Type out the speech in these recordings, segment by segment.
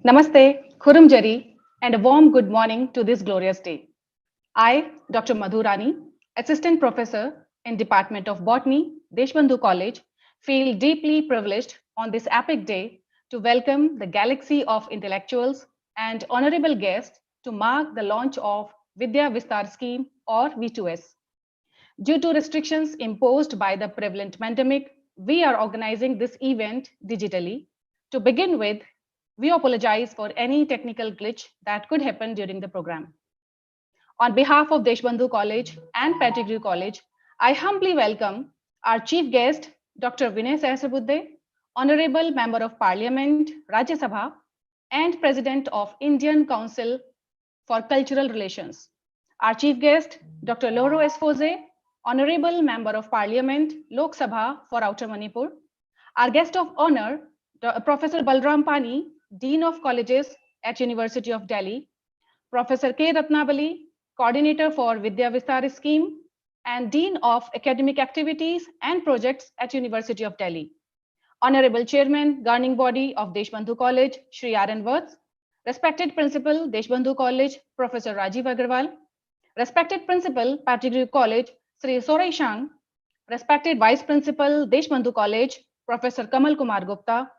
Namaste, Khurum Jari, and a warm good morning to this glorious day. I, Dr. Madhurani, Assistant Professor in Department of Botany, Deshbandhu College, feel deeply privileged on this epic day to welcome the galaxy of intellectuals and honorable guests to mark the launch of Vidya Vistar scheme or V2S. Due to restrictions imposed by the prevalent pandemic, we are organizing this event digitally. To begin with, we apologize for any technical glitch that could happen during the program. On behalf of Deshbandhu College and Pettigrew College, I humbly welcome our chief guest, Dr. Vinay Sahasrabudhe, Honorable Member of Parliament, Rajya Sabha, and President of Indian Council for Cultural Relations. Our chief guest, Dr. Loro Esfose, Honorable Member of Parliament, Lok Sabha for Outer Manipur. Our guest of honor, Professor Balram Pani, Dean of Colleges at University of Delhi, Professor K. Ratnabali, Coordinator for Vidya Vistar Scheme and Dean of Academic Activities and Projects at University of Delhi. Honorable Chairman, Governing Body of Deshbandhu College, Shri R.N. Wirtz. Respected Principal, Deshbandhu College, Professor Rajiv Agarwal. Respected Principal, Pettigrew College, Sri Sorai Shang. Respected Vice Principal, Deshbandhu College, Professor Kamal Kumar Gupta.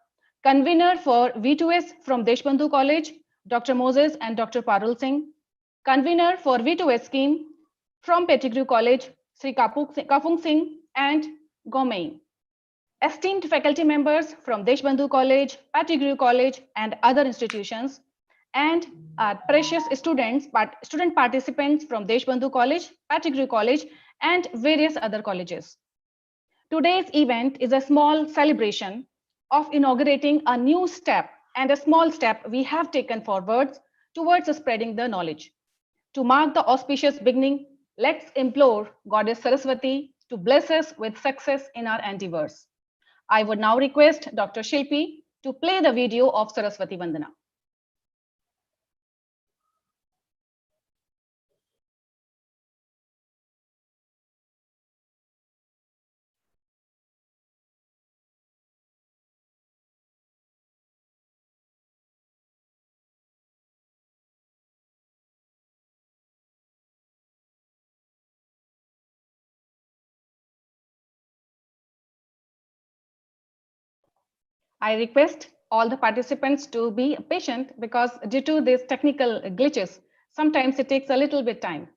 Convener for V2S from Deshbandhu College, Dr. Moses and Dr. Parul Singh. Convener for V2S scheme from Pettigrew College, Sri Kapung Singh and Gomei. Esteemed faculty members from Deshbandhu College, Pettigrew College, and other institutions, and precious student participants from Deshbandhu College, Pettigrew College, and various other colleges. Today's event is a small celebration of inaugurating a new step and a small step we have taken forward towards spreading the knowledge. To mark the auspicious beginning, let's implore Goddess Saraswati to bless us with success in our endeavors. I would now request Dr. Shilpi to play the video of Saraswati Vandana. I request all the participants to be patient because due to these technical glitches, sometimes it takes a little bit time.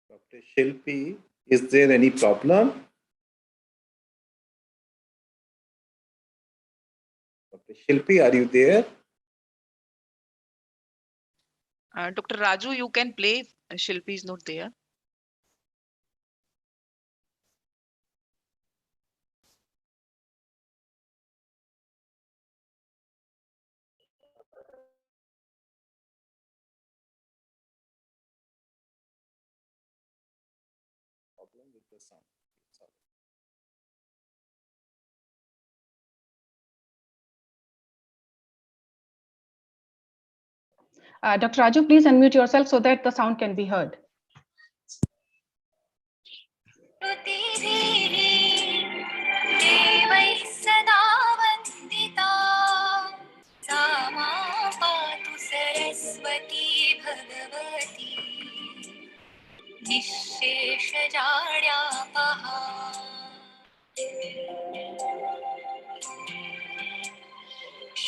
Dr. Shilpi, is there any problem? Dr. Shilpi, are you there? Dr. Raju, you can play. Shilpi is not there. Problem with the sound. Sorry. Dr. Raju, please unmute yourself so that the sound can be heard.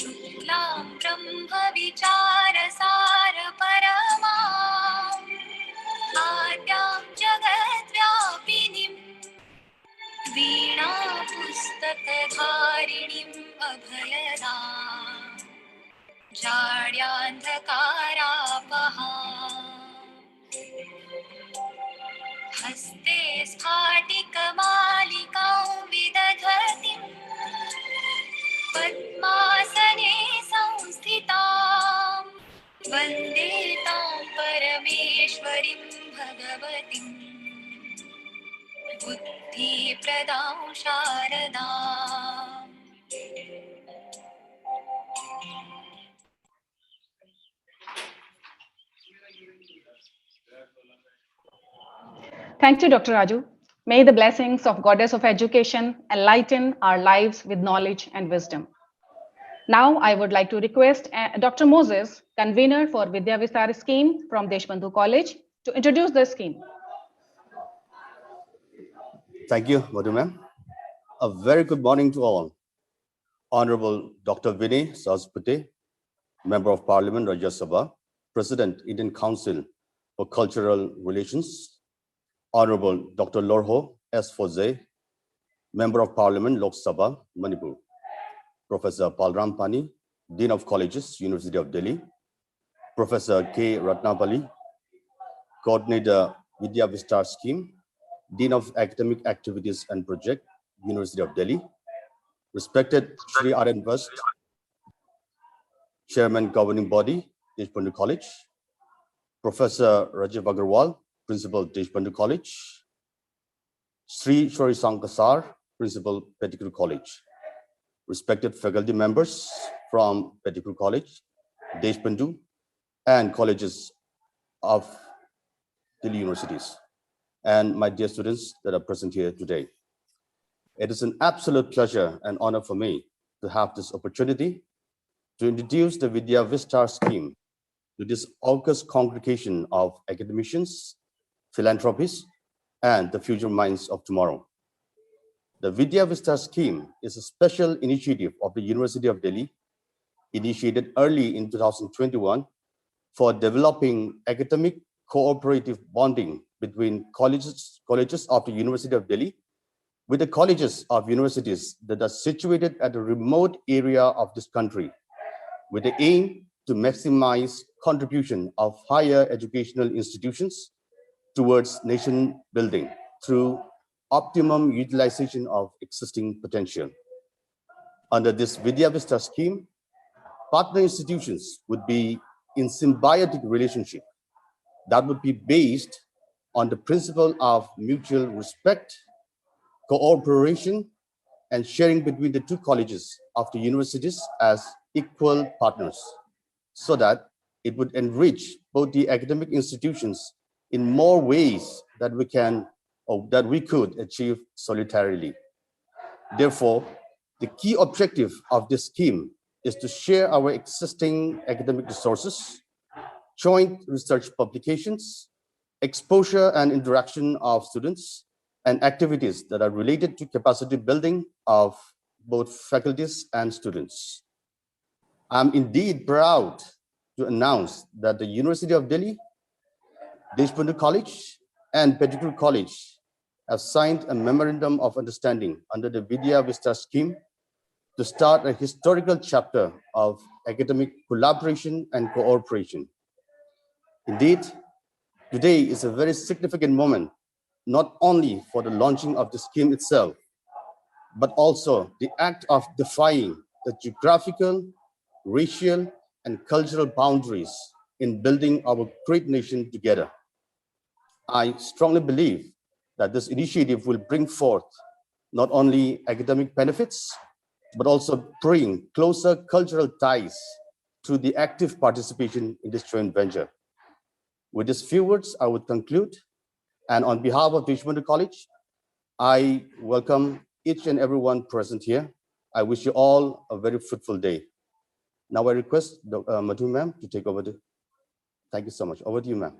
शुक्लां ब्रह्म विचारसार परमा आद्यां जगद्व्यापिनीं वीणा पुस्तकधारिणीम् अभयदाम् जाड्यान्धकारापहाम् हस्ते स्फाटिकमालिकां विदधतीम् पद्मासने संस्थितां वन्दे तां परमेश्वरीं भगवतीं बुद्धिप्रदां शारदाम् Thank you, Dr. Raju. May the blessings of Goddess of Education enlighten our lives with knowledge and wisdom. Now, I would like to request Dr. Moses, convener for Vidya Vistar scheme from Deshbandhu College, to introduce the scheme. Thank you, Madhu ma'am. A very good morning to all. Honorable Dr. Vinay Sahasrapute, Member of Parliament, Rajya Sabha, President, Indian Council for Cultural Relations, Honorable Dr. Lorho S. Foze, Member of Parliament, Lok Sabha, Manipur, Professor Palram Pani, Dean of Colleges, University of Delhi, Professor K. Ratnapali, Coordinator, Vidya Vistar Scheme, Dean of Academic Activities and Project, University of Delhi, respected Sri R.N. Vast, Chairman Governing Body, Deshbandhu College, Professor Rajiv Agarwal, Principal Deshbandhu College, Sri Shori Sankasar, Principal Pettigrew College, respected faculty members from Pettigrew College, Deshbandhu, and colleges of Delhi universities, and my dear students that are present here today. It is an absolute pleasure and honor for me to have this opportunity to introduce the Vidya Vistar scheme to this august congregation of academicians, philanthropists, and the future minds of tomorrow. The Vidya Vistar scheme is a special initiative of the University of Delhi, initiated early in 2021 for developing academic cooperative bonding between colleges of the University of Delhi with the colleges of universities that are situated at a remote area of this country, with the aim to maximize contribution of higher educational institutions towards nation building through optimum utilization of existing potential. Under this Vidya Vista scheme, partner institutions would be in symbiotic relationship that would be based on the principle of mutual respect, cooperation, and sharing between the two colleges of the universities as equal partners, so that it would enrich both the academic institutions in more ways that we can or that we could achieve solidarily. Therefore, the key objective of this scheme is to share our existing academic resources, joint research publications, exposure and interaction of students, and activities that are related to capacity building of both faculties and students. I'm indeed proud to announce that the University of Delhi, Deshbandhu College, and Pettigrew College have signed a memorandum of understanding under the Vidya Vista scheme to start a historical chapter of academic collaboration and cooperation. Indeed, today is a very significant moment, not only for the launching of the scheme itself, but also the act of defying the geographical, racial, and cultural boundaries in building our great nation together. I strongly believe that this initiative will bring forth not only academic benefits, but also bring closer cultural ties through the active participation in this joint venture. With these few words, I would conclude. And on behalf of Deshbandhu College, I welcome each and everyone present here. I wish you all a very fruitful day. Now I request Madhu ma'am to take over. Thank you so much. Over to you, ma'am.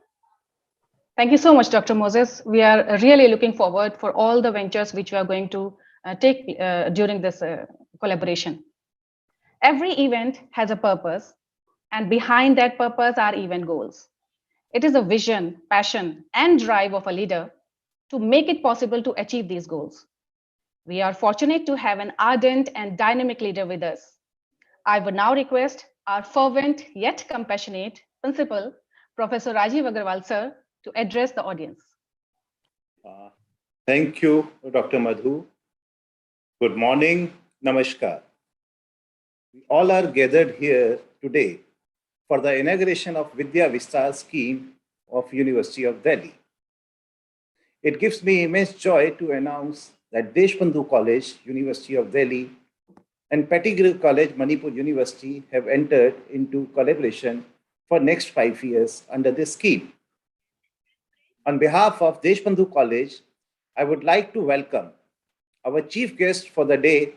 Thank you so much, Dr. Moses. We are really looking forward for all the ventures which we are going to take during this collaboration. Every event has a purpose, and behind that purpose are event goals. It is a vision, passion, and drive of a leader to make it possible to achieve these goals. We are fortunate to have an ardent and dynamic leader with us. I would now request our fervent yet compassionate principal, Professor Rajiv Agarwal, sir, to address the audience. Thank you, Dr. Madhu. Good morning, Namaskar. We all are gathered here today for the inauguration of Vidya Vistar scheme of University of Delhi. It gives me immense joy to announce that Deshbandhu College, University of Delhi, and Pettigrew College, Manipur University have entered into collaboration for next 5 years under this scheme. On behalf of Deshbandhu College, I would like to welcome our chief guest for the day,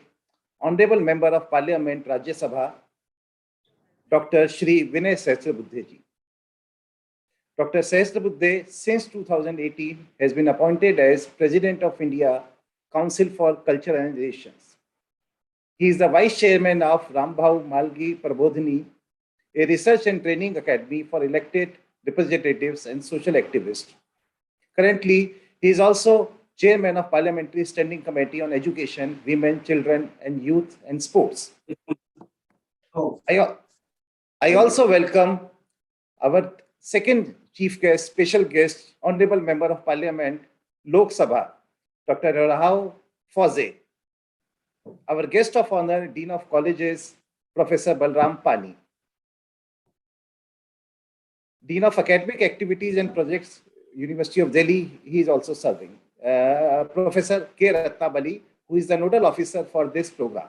Honorable Member of Parliament, Rajya Sabha, Dr. Shri Vinay Sahasrabudhe ji. Dr. Sahasrabudhe, since 2018, has been appointed as President of India Council for Culture and Relations. He is the Vice Chairman of Rambhau Malgi Prabodhini, a research and training academy for elected representatives and social activists. Currently, he is also Chairman of Parliamentary Standing Committee on Education, Women, Children, and Youth and Sports. I also welcome our second chief guest, special guest, Honorable Member of Parliament, Lok Sabha, Dr. Rahul Fauze. Our guest of honor, Dean of Colleges, Professor Balram Pani. Dean of Academic Activities and Projects, University of Delhi, he is also serving. Professor K. Ratnabali, who is the nodal officer for this program.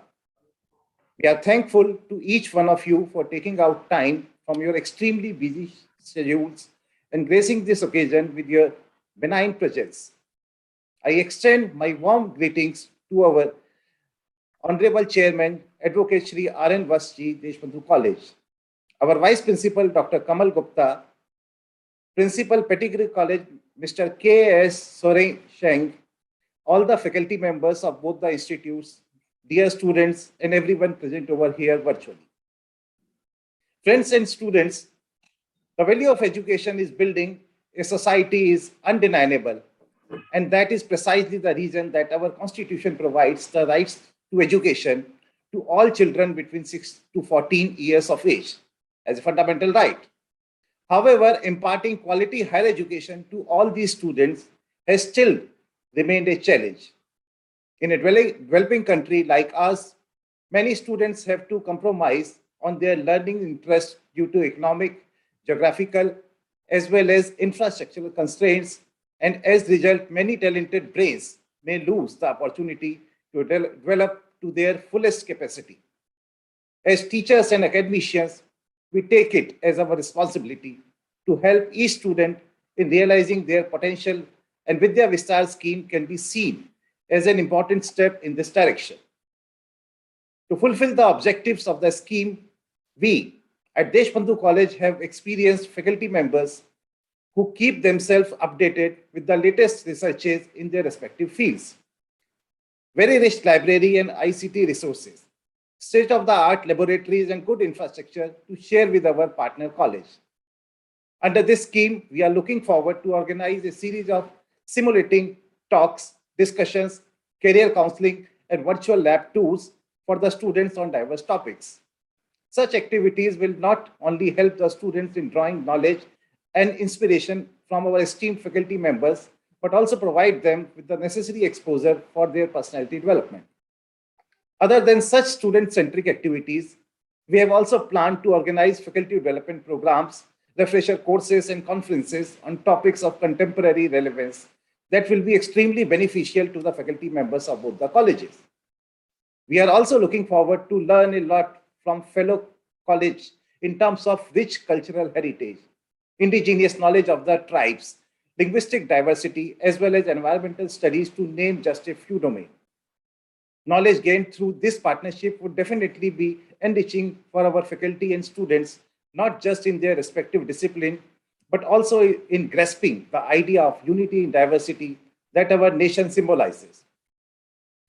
We are thankful to each one of you for taking out time from your extremely busy schedules and gracing this occasion with your benign presence. I extend my warm greetings to our Honorable Chairman, Advocate Shri R.N. Vasji, Deshbandhu College, our Vice Principal, Dr. Kamal Gupta, Principal, Pettigrew College, Mr. K.S. Soren Sheng, all the faculty members of both the institutes, dear students, and everyone present over here virtually. Friends and students, the value of education is building a society is undeniable, and that is precisely the reason that our Constitution provides the rights to education to all children between 6 to 14 years of age as a fundamental right. However, imparting quality higher education to all these students has still remained a challenge. In a developing country like us, many students have to compromise on their learning interests due to economic, geographical, as well as infrastructural constraints, and as a result, many talented brains may lose the opportunity to develop to their fullest capacity. As teachers and academicians, we take it as our responsibility to help each student in realizing their potential, and Vidya Vistar scheme can be seen as an important step in this direction. To fulfill the objectives of the scheme, we at Deshbandhu College have experienced faculty members who keep themselves updated with the latest researches in their respective fields. Very rich library and ICT resources, state-of-the-art laboratories, and good infrastructure to share with our partner college. Under this scheme, we are looking forward to organize a series of simulating talks, discussions, career counseling, and virtual lab tours for the students on diverse topics. Such activities will not only help the students in drawing knowledge and inspiration from our esteemed faculty members, but also provide them with the necessary exposure for their personality development. Other than such student-centric activities, we have also planned to organize faculty development programs, refresher courses, and conferences on topics of contemporary relevance that will be extremely beneficial to the faculty members of both the colleges. We are also looking forward to learn a lot from fellow college in terms of rich cultural heritage, indigenous knowledge of the tribes, linguistic diversity, as well as environmental studies, to name just a few domains. Knowledge gained through this partnership would definitely be enriching for our faculty and students, not just in their respective discipline, but also in grasping the idea of unity in diversity that our nation symbolizes.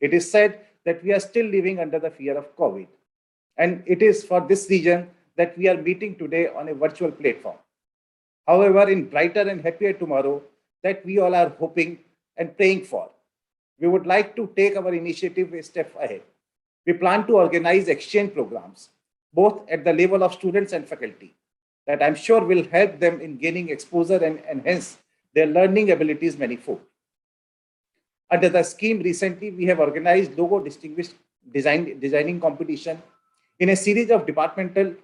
It is said that we are still living under the fear of COVID, and it is for this reason that we are meeting today on a virtual platform. However, in brighter and happier tomorrow that we all are hoping and praying for, we would like to take our initiative a step ahead. We plan to organize exchange programs, both at the level of students and faculty, that I'm sure will help them in gaining exposure and enhance their learning abilities manifold. Under the scheme, recently we have organized logo distinguished designing competition in a series of departmental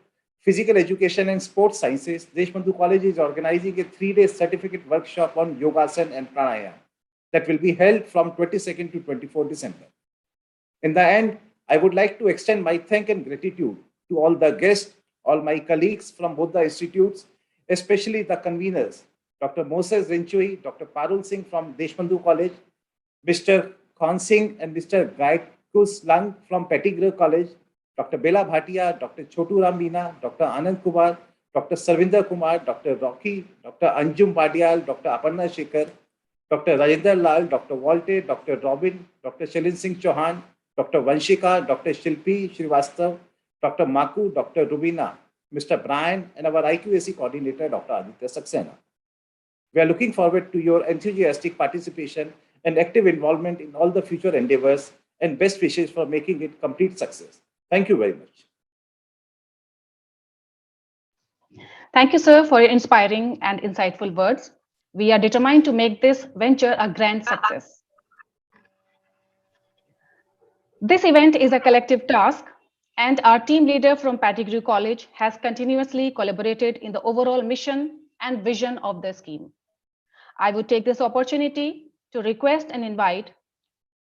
physical education and sports sciences. Deshbandhu College is organizing a 3-day certificate workshop on yogasana and pranayama. that will be held from 22nd to 24 December. In the end, I would like to extend my thanks and gratitude to all the guests, all my colleagues from both the institutes, especially the conveners, Dr. Moses Rinchui, Dr. Parul Singh from Deshbandhu College, Mr. Khan Singh and Mr. Gaikus Lang from Pettigrew College, Dr. Bela Bhatia, Dr. Chotu Ram Meena, Dr. Anand Kumar, Dr. Sarvinder Kumar, Dr. Rocky, Dr. Anjum Badial, Dr. Aparna Shekhar, Dr. Rajendra Lal, Dr. Walte, Dr. Robin, Dr. Shalin Singh Chauhan, Dr. Vanshika, Dr. Shilpi Srivastav, Dr. Maku, Dr. Rubina, Mr. Brian, and our IQAC coordinator, Dr. Aditya Saxena. We are looking forward to your enthusiastic participation and active involvement in all the future endeavors, and best wishes for making it complete success. Thank you very much. Thank you, sir, for your inspiring and insightful words. We are determined to make this venture a grand success. This event is a collective task, and our team leader from Pettigrew College has continuously collaborated in the overall mission and vision of the scheme. I would take this opportunity to request and invite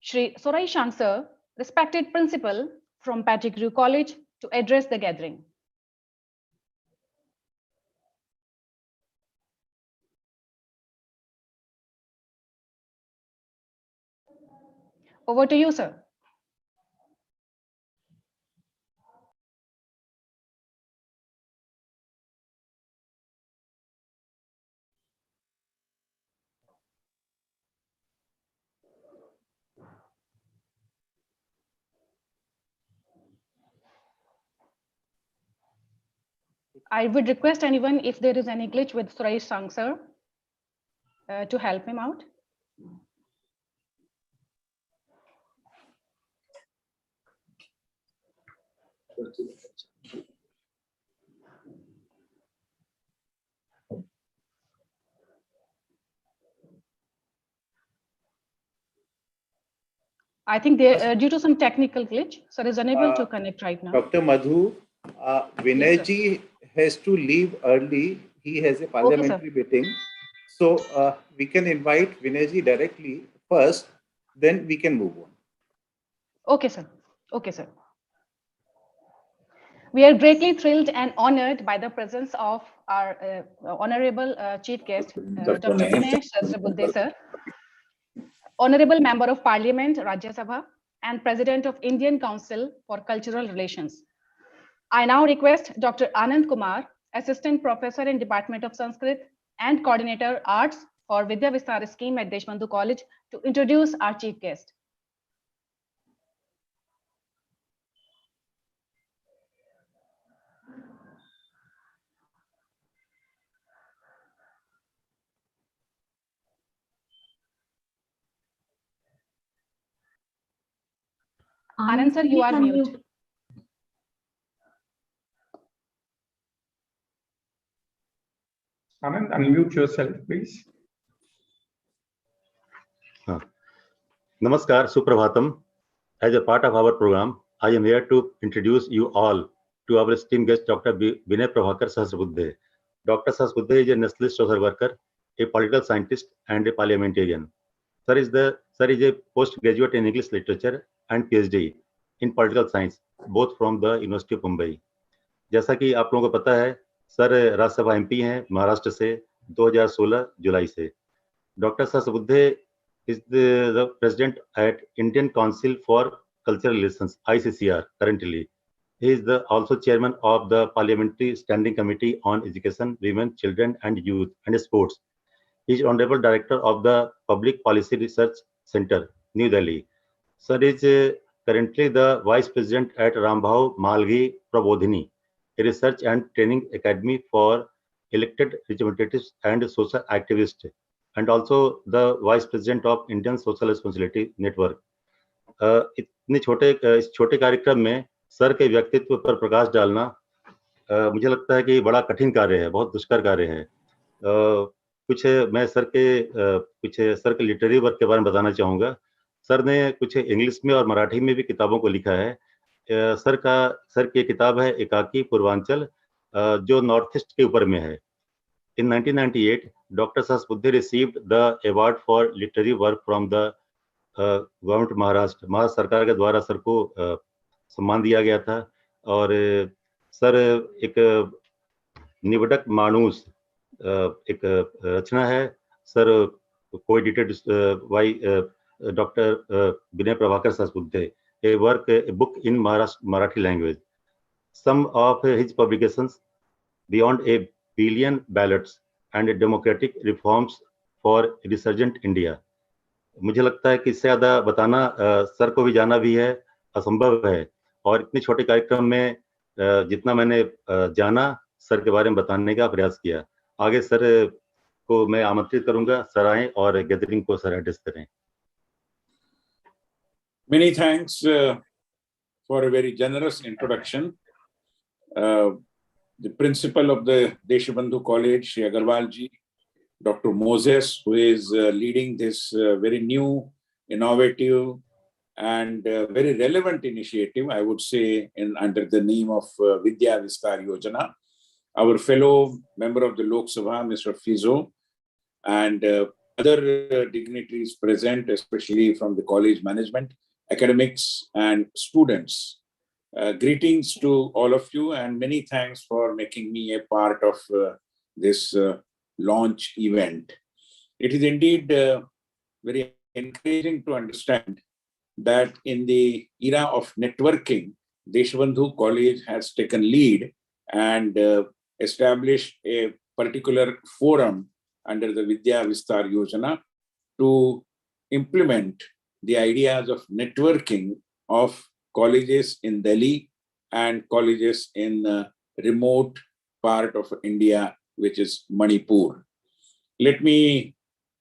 Shri Sorai Shang sir, respected principal from Pettigrew College, to address the gathering. Over to you, sir. I would request anyone, if there is any glitch with Sorai Shang sir, to help him out. I think due to some technical glitch, sir is unable to connect right now. Dr. Madhu, Vinay ji has to leave early. He has a parliamentary meeting. So we can invite Vinay ji directly first, then we can move on. Okay, sir. Okay, sir. We are greatly thrilled and honored by the presence of our honorable chief guest, Dr. Vinay Sahasrabudhe, sir, Honorable Member of Parliament, Rajya Sabha, and President of Indian Council for Cultural Relations. I now request Dr. Anand Kumar, Assistant Professor in Department of Sanskrit and Coordinator Arts for Vidya Vistar scheme at Deshbandhu College, to introduce our chief guest. Anand sir, you are mute. Anand, unmute yourself, please. Namaskar, Suprabhatam. As a part of our program, I am here to introduce you all to our esteemed guest, Dr. Vinay Prabhakar Sahasrabudhe. Dr. Sahasrabudhe is a nationalist social worker, a political scientist, and a parliamentarian. Sir is a postgraduate in English literature and PhD in political science, both from the University of Mumbai. जैसा कि आप लोगों को पता है, sir Rajya Sabha MP हैं महाराष्ट्र से 2016 जुलाई से. Dr. Sahasrabudhe is the president at Indian Council for Cultural Relations, ICCR, currently. He is also chairman of the Parliamentary Standing Committee on Education, Women, Children and Youth and Sports. He is Honorable Director of the Public Policy Research Center, New Delhi. Sir is currently the Vice President at Rambhau Malgi Prabodhini, a research and training academy for elected representatives and social activists, and also the Vice President of Indian Social Responsibility Network. इस छोटे कार्यक्रम में sir के व्यक्तित्व पर प्रकाश डालना मुझे लगता है कि बड़ा कठिन कार्य है, बहुत दुष्कर कार्य है. मैं सर के लिटरेरी वर्क के बारे में बताना चाहूँगा. सर ने कुछ इंग्लिश में और मराठी में भी किताबों को लिखा है. सर की किताब है एकाकी पूर्वांचल, जो नॉर्थ ईस्ट के ऊपर में है. In 1998, Dr. Sahasbuddhe received the award for literary work from the government Maharashtra सरकार के द्वारा सर को सम्मान दिया गया था। और सर एक निवडक मानुस एक रचना है sir, co-edited by Dr. Vinay Prabhakar Sahasbuddhe, a book in Marathi language. Some of his publications, Beyond a Billion Ballots and Democratic Reforms for Resurgent India. मुझे लगता है कि इससे ज्यादा बताना सर को भी जाना भी है असंभव है, और इतने छोटे कार्यक्रम में जितना मैंने जाना सर के बारे में बताने का प्रयास किया। आगे सर को मैं आमंत्रित करूंगा, सर आए और गैदरिंग को सर एड्रेस करें। Many thanks for a very generous introduction. The principal of the Deshbandhu College, Shri Agarwal ji, Dr. Moses, who is leading this very new, innovative, and very relevant initiative, I would say, under the name of Vidya Vistar Yojana. Our fellow member of the Lok Sabha, Mr. Fizo, and other dignitaries present, especially from the college management, academics, and students. Greetings to all of you, and many thanks for making me a part of this launch event. It is indeed very encouraging to understand that in the era of networking, Deshbandhu College has taken lead and established a particular forum under the Vidya Vistar Yojana to implement the ideas of networking of colleges in Delhi and colleges in remote part of India, which is Manipur. Let me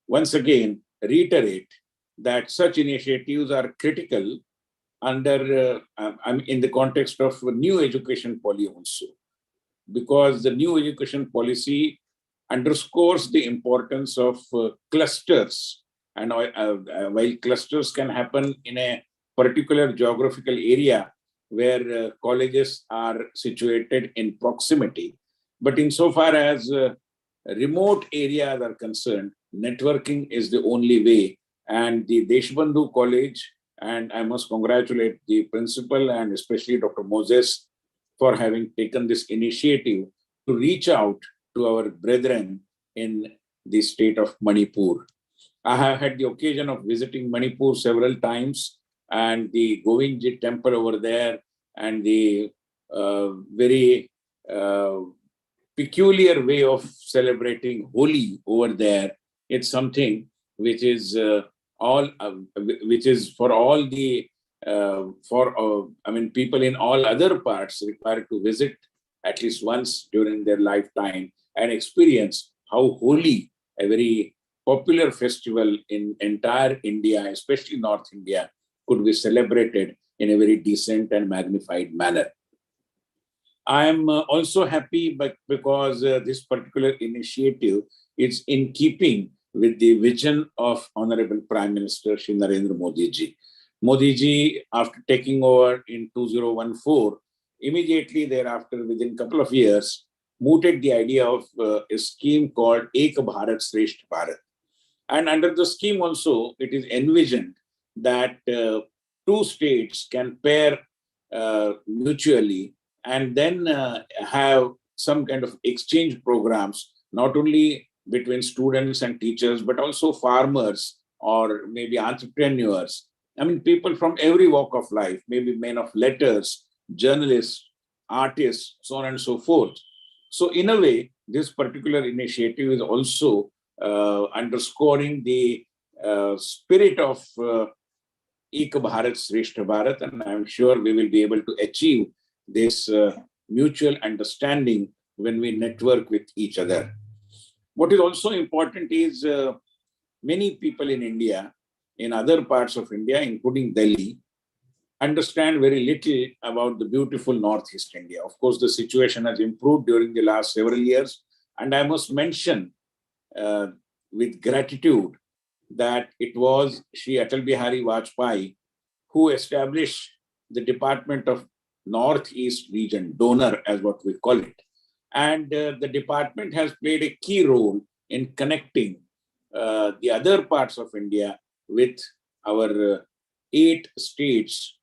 once again reiterate that such initiatives are critical under, in the context of new education policy also, because the new education policy underscores the importance of clusters. And while clusters can happen in a particular geographical area where colleges are situated in proximity, but insofar as remote areas are concerned, networking is the only way. And the Deshbandhu College, and I must congratulate the principal and especially Dr. Moses for having taken this initiative to reach out to our brethren in the state of Manipur. I have had the occasion of visiting Manipur several times, and the Govindji temple over there and the very peculiar way of celebrating Holi over there. It's something which is which is for all the people in all other parts required to visit at least once during their lifetime and experience how Holi, a very popular festival in entire India, especially North India, could be celebrated in a very decent and magnified manner. I am also happy because this particular initiative is in keeping with the vision of Honorable Prime Minister Shri Narendra Modi ji. Modi ji, after taking over in 2014, immediately thereafter, within a couple of years, mooted the idea of a scheme called Ek Bharat Shreshth Bharat. And under the scheme also, it is envisioned that two states can pair mutually and then have some kind of exchange programs, not only between students and teachers, but also farmers or maybe entrepreneurs. I mean, people from every walk of life, maybe men of letters, journalists, artists, so on and so forth. So in a way, this particular initiative is also underscoring the spirit of Ek Bharat Shrestha Bharat, and I'm sure we will be able to achieve this mutual understanding when we network with each other. What is also important is many people in India, in other parts of India, including Delhi, understand very little about the beautiful Northeast India. Of course, the situation has improved during the last several years. And I must mention with gratitude that it was Shri Atal Bihari Vajpayee who established the Department of Northeast Region, donor as what we call it. And the department has played a key role in connecting the other parts of India with our 8 states.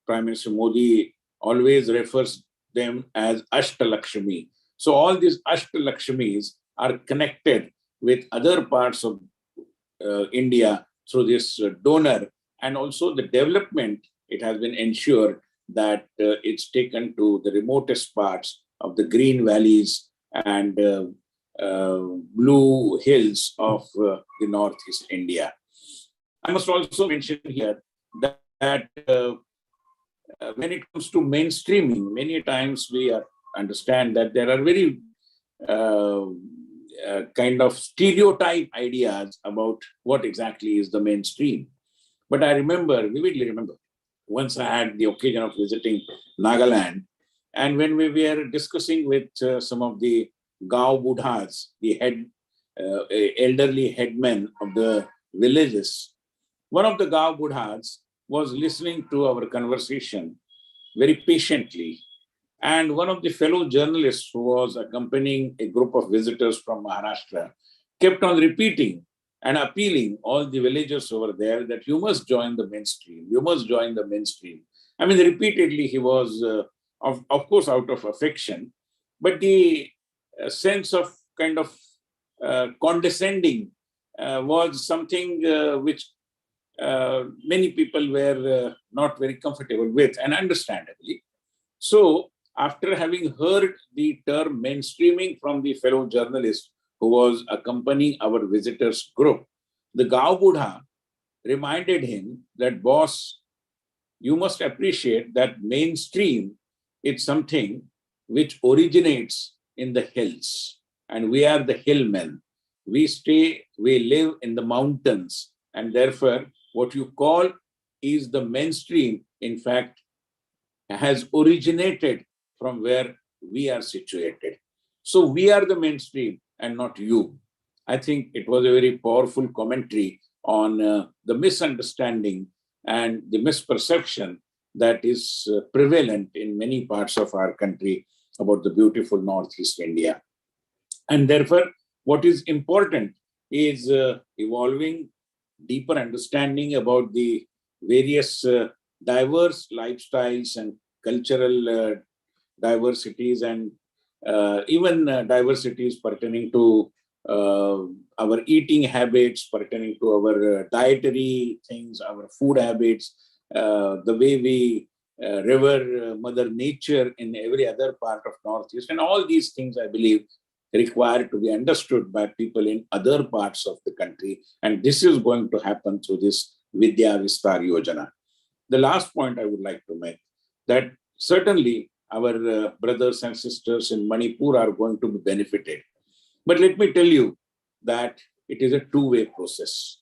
Prime Minister Modi always refers them as Ashtalakshmi. So all these Ashtalakshmis are connected with other parts of India through this donor, and also the development. It has been ensured that it's taken to the remotest parts of the green valleys and blue hills of the Northeast India. I must also mention here that when it comes to mainstreaming, many times we understand that there are very kind of stereotype ideas about what exactly is the mainstream. But I vividly remember, once I had the occasion of visiting Nagaland, and when we were discussing with some of the Gao Budhas, the elderly headmen of the villages, one of the Gao Budhas was listening to our conversation very patiently. And one of the fellow journalists who was accompanying a group of visitors from Maharashtra kept on repeating and appealing all the villagers over there that you must join the mainstream, you must join the mainstream. I mean, repeatedly he was, of course, out of affection, but the sense of kind of condescending was something which many people were not very comfortable with, and understandably. So, after having heard the term mainstreaming from the fellow journalist who was accompanying our visitors group, the Gao Budha reminded him that, boss, you must appreciate that mainstream is something which originates in the hills, and we are the hillmen. We live in the mountains, and therefore what you call is the mainstream, in fact, has originated from where we are situated. So we are the mainstream and not you. I think it was a very powerful commentary on the misunderstanding and the misperception that is prevalent in many parts of our country about the beautiful Northeast India. And therefore, what is important is evolving deeper understanding about the various diverse lifestyles and cultural diversities, and even diversities pertaining to our eating habits, pertaining to our dietary things, our food habits, the way we revere Mother Nature in every other part of Northeast. And all these things, I believe, require to be understood by people in other parts of the country. And this is going to happen through this Vidya Vistar Yojana. The last point I would like to make, that certainly our brothers and sisters in Manipur are going to be benefited. But let me tell you that it is a two-way process.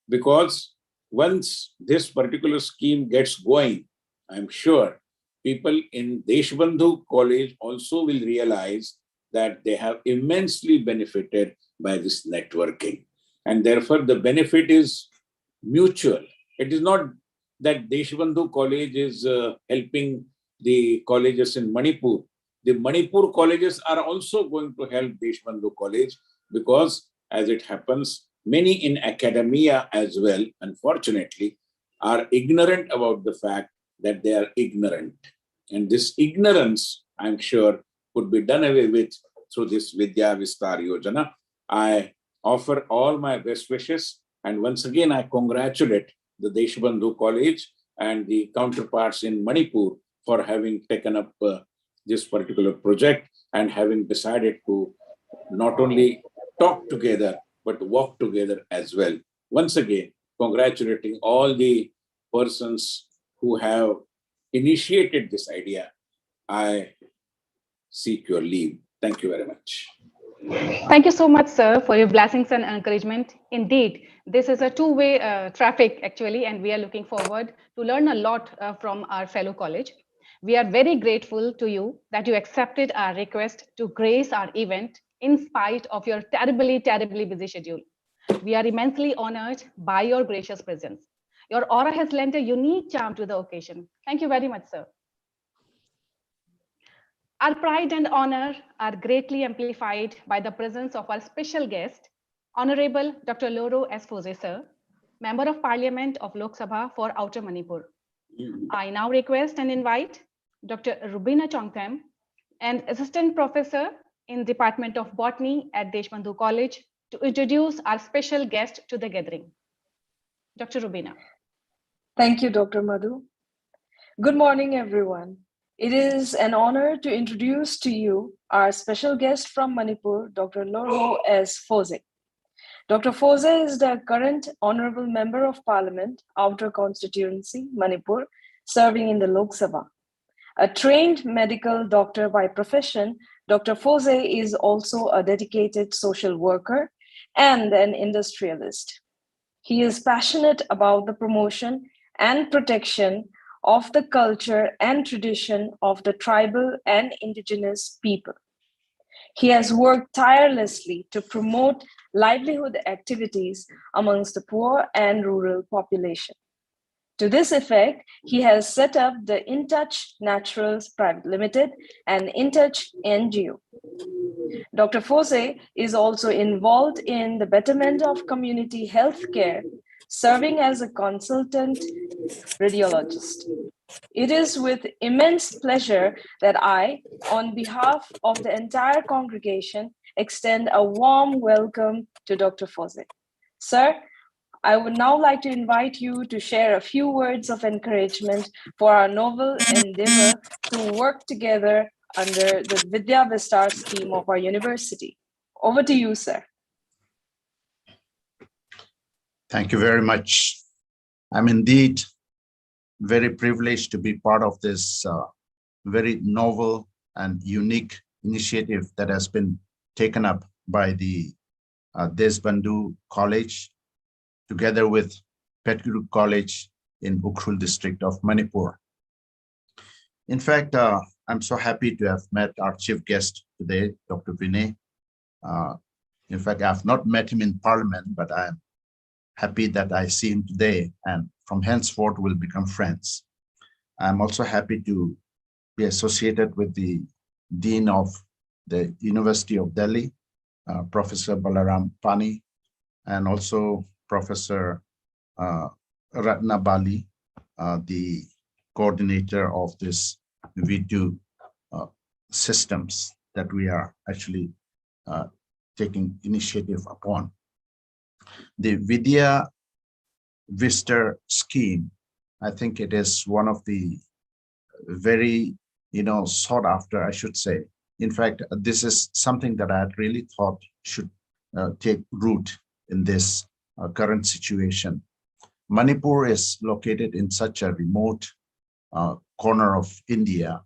Because once this particular scheme gets going, I'm sure people in Deshbandhu College also will realize that they have immensely benefited by this networking. And therefore, the benefit is mutual. It is not that Deshbandhu College is helping the colleges in Manipur. The Manipur colleges are also going to help Deshbandhu College, because, as it happens, many in academia as well, unfortunately, are ignorant about the fact that they are ignorant. And this ignorance, I'm sure, could be done away with through this Vidya Vistar Yojana. I offer all my best wishes, and once again I congratulate the Deshbandhu College and the counterparts in Manipur for having taken up this particular project and having decided to not only talk together but walk together as well. Once again, congratulating all the persons who have initiated this idea. I seek your leave. Thank you very much. Thank you so much, sir, for your blessings and encouragement. Indeed, this is a two-way traffic, actually, and we are looking forward to learn a lot from our fellow college. We are very grateful to you that you accepted our request to grace our event in spite of your terribly, terribly busy schedule. We are immensely honored by your gracious presence. Your aura has lent a unique charm to the occasion. Thank you very much, sir. Our pride and honor are greatly amplified by the presence of our special guest, Honorable Dr. Loro S. Fose, sir, Member of Parliament of Lok Sabha for Outer Manipur. I now request and invite Dr. Rubina Chongtham, an Assistant Professor in Department of Botany at Deshbandhu College, to introduce our special guest to the gathering. Dr. Rubina. Thank you, Dr. Madhu. Good morning, everyone. It is an honor to introduce to you our special guest from Manipur, Dr. Loro S. Fose. Dr. Fose is the current Honorable Member of Parliament, Outer Constituency, Manipur, serving in the Lok Sabha. A trained medical doctor by profession, Dr. Fose is also a dedicated social worker and an industrialist. He is passionate about the promotion and protection of the culture and tradition of the tribal and indigenous people. He has worked tirelessly to promote livelihood activities amongst the poor and rural population. To this effect, he has set up the InTouch Naturals Private Limited and InTouch NGO. Dr. Fose is also involved in the betterment of community health care, serving as a consultant radiologist. It is with immense pleasure that I, on behalf of the entire congregation, extend a warm welcome to Dr. Fose. Sir, I would now like to invite you to share a few words of encouragement for our novel endeavor to work together under the Vidya Vistar scheme of our university. Over to you, sir. Thank you very much. I'm indeed very privileged to be part of this very novel and unique initiative that has been taken up by the Deshbandhu College together with Petguru College in Ukhrul district of Manipur. In fact, I'm so happy to have met our chief guest today, Dr. Vinay. In fact, I've not met him in Parliament, but I'm happy that I see him today, and from henceforth we'll become friends. I'm also happy to be associated with the Dean of the University of Delhi, Professor Balaram Pani, and also Professor Ratna Bali, the coordinator of this V2 systems that we are actually taking initiative upon. The Vidya Vistar scheme, I think it is one of the very, sought after, I should say. In fact, this is something that I had really thought should take root in this current situation. Manipur is located in such a remote corner of India.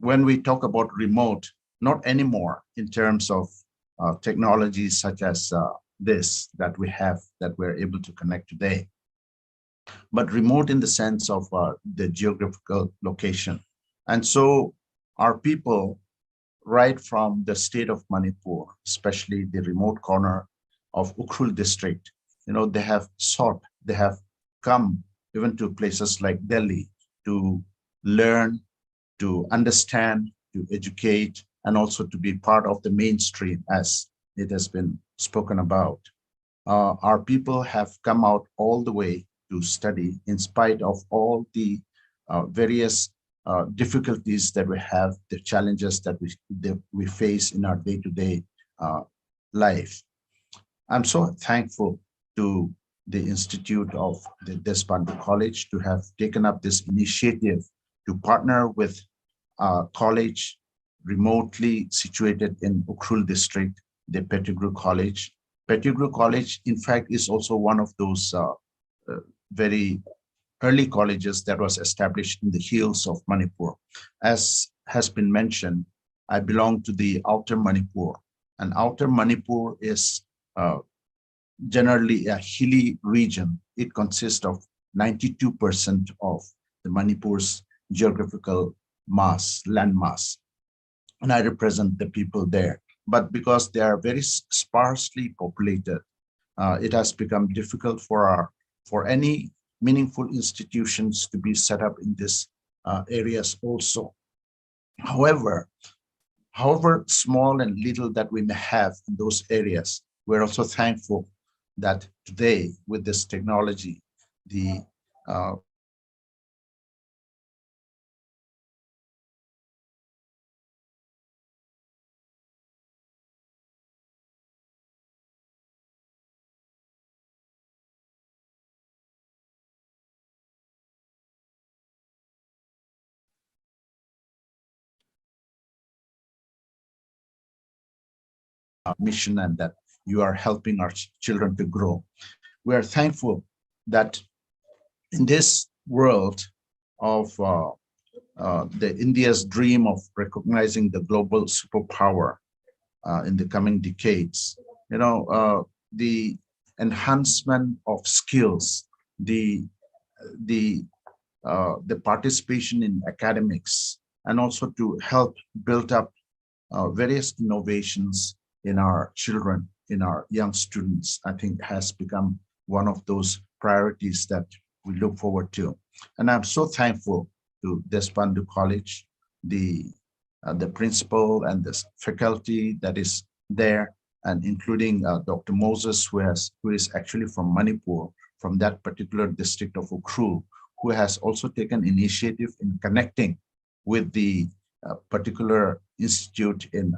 When we talk about remote, not anymore in terms of technologies such as this that we have, that we're able to connect today, but remote in the sense of the geographical location. And so our people, right from the state of Manipur, especially the remote corner of Ukhrul district, they have come even to places like Delhi to learn, to understand, to educate, and also to be part of the mainstream, as it has been spoken about. Our people have come out all the way to study in spite of all the various difficulties that we have, the challenges that we face in our day-to-day life. I'm so thankful to the Institute of the Deshbandhu College to have taken up this initiative to partner with a college remotely situated in Ukhrul district, the Pettigrew College. Pettigrew College, in fact, is also one of those very early colleges that was established in the hills of Manipur. As has been mentioned, I belong to the Outer Manipur, and Outer Manipur is generally a hilly region. It consists of 92% of the Manipur's geographical land mass. And I represent the people there. But because they are very sparsely populated, it has become difficult for any meaningful institutions to be set up in these areas also. However small and little that we may have in those areas, we're also thankful that today with this technology, the mission and that you are helping our children to grow. We are thankful that in this world of the India's dream of recognizing the global superpower in the coming decades, the enhancement of skills, the participation in academics, and also to help build up various innovations in our children, in our young students, I think has become one of those priorities that we look forward to. And I'm so thankful to Deshpandu College, the principal and the faculty that is there, and including Dr. Moses, who is actually from Manipur, from that particular district of Ukhrul, who has also taken initiative in connecting with the particular institute in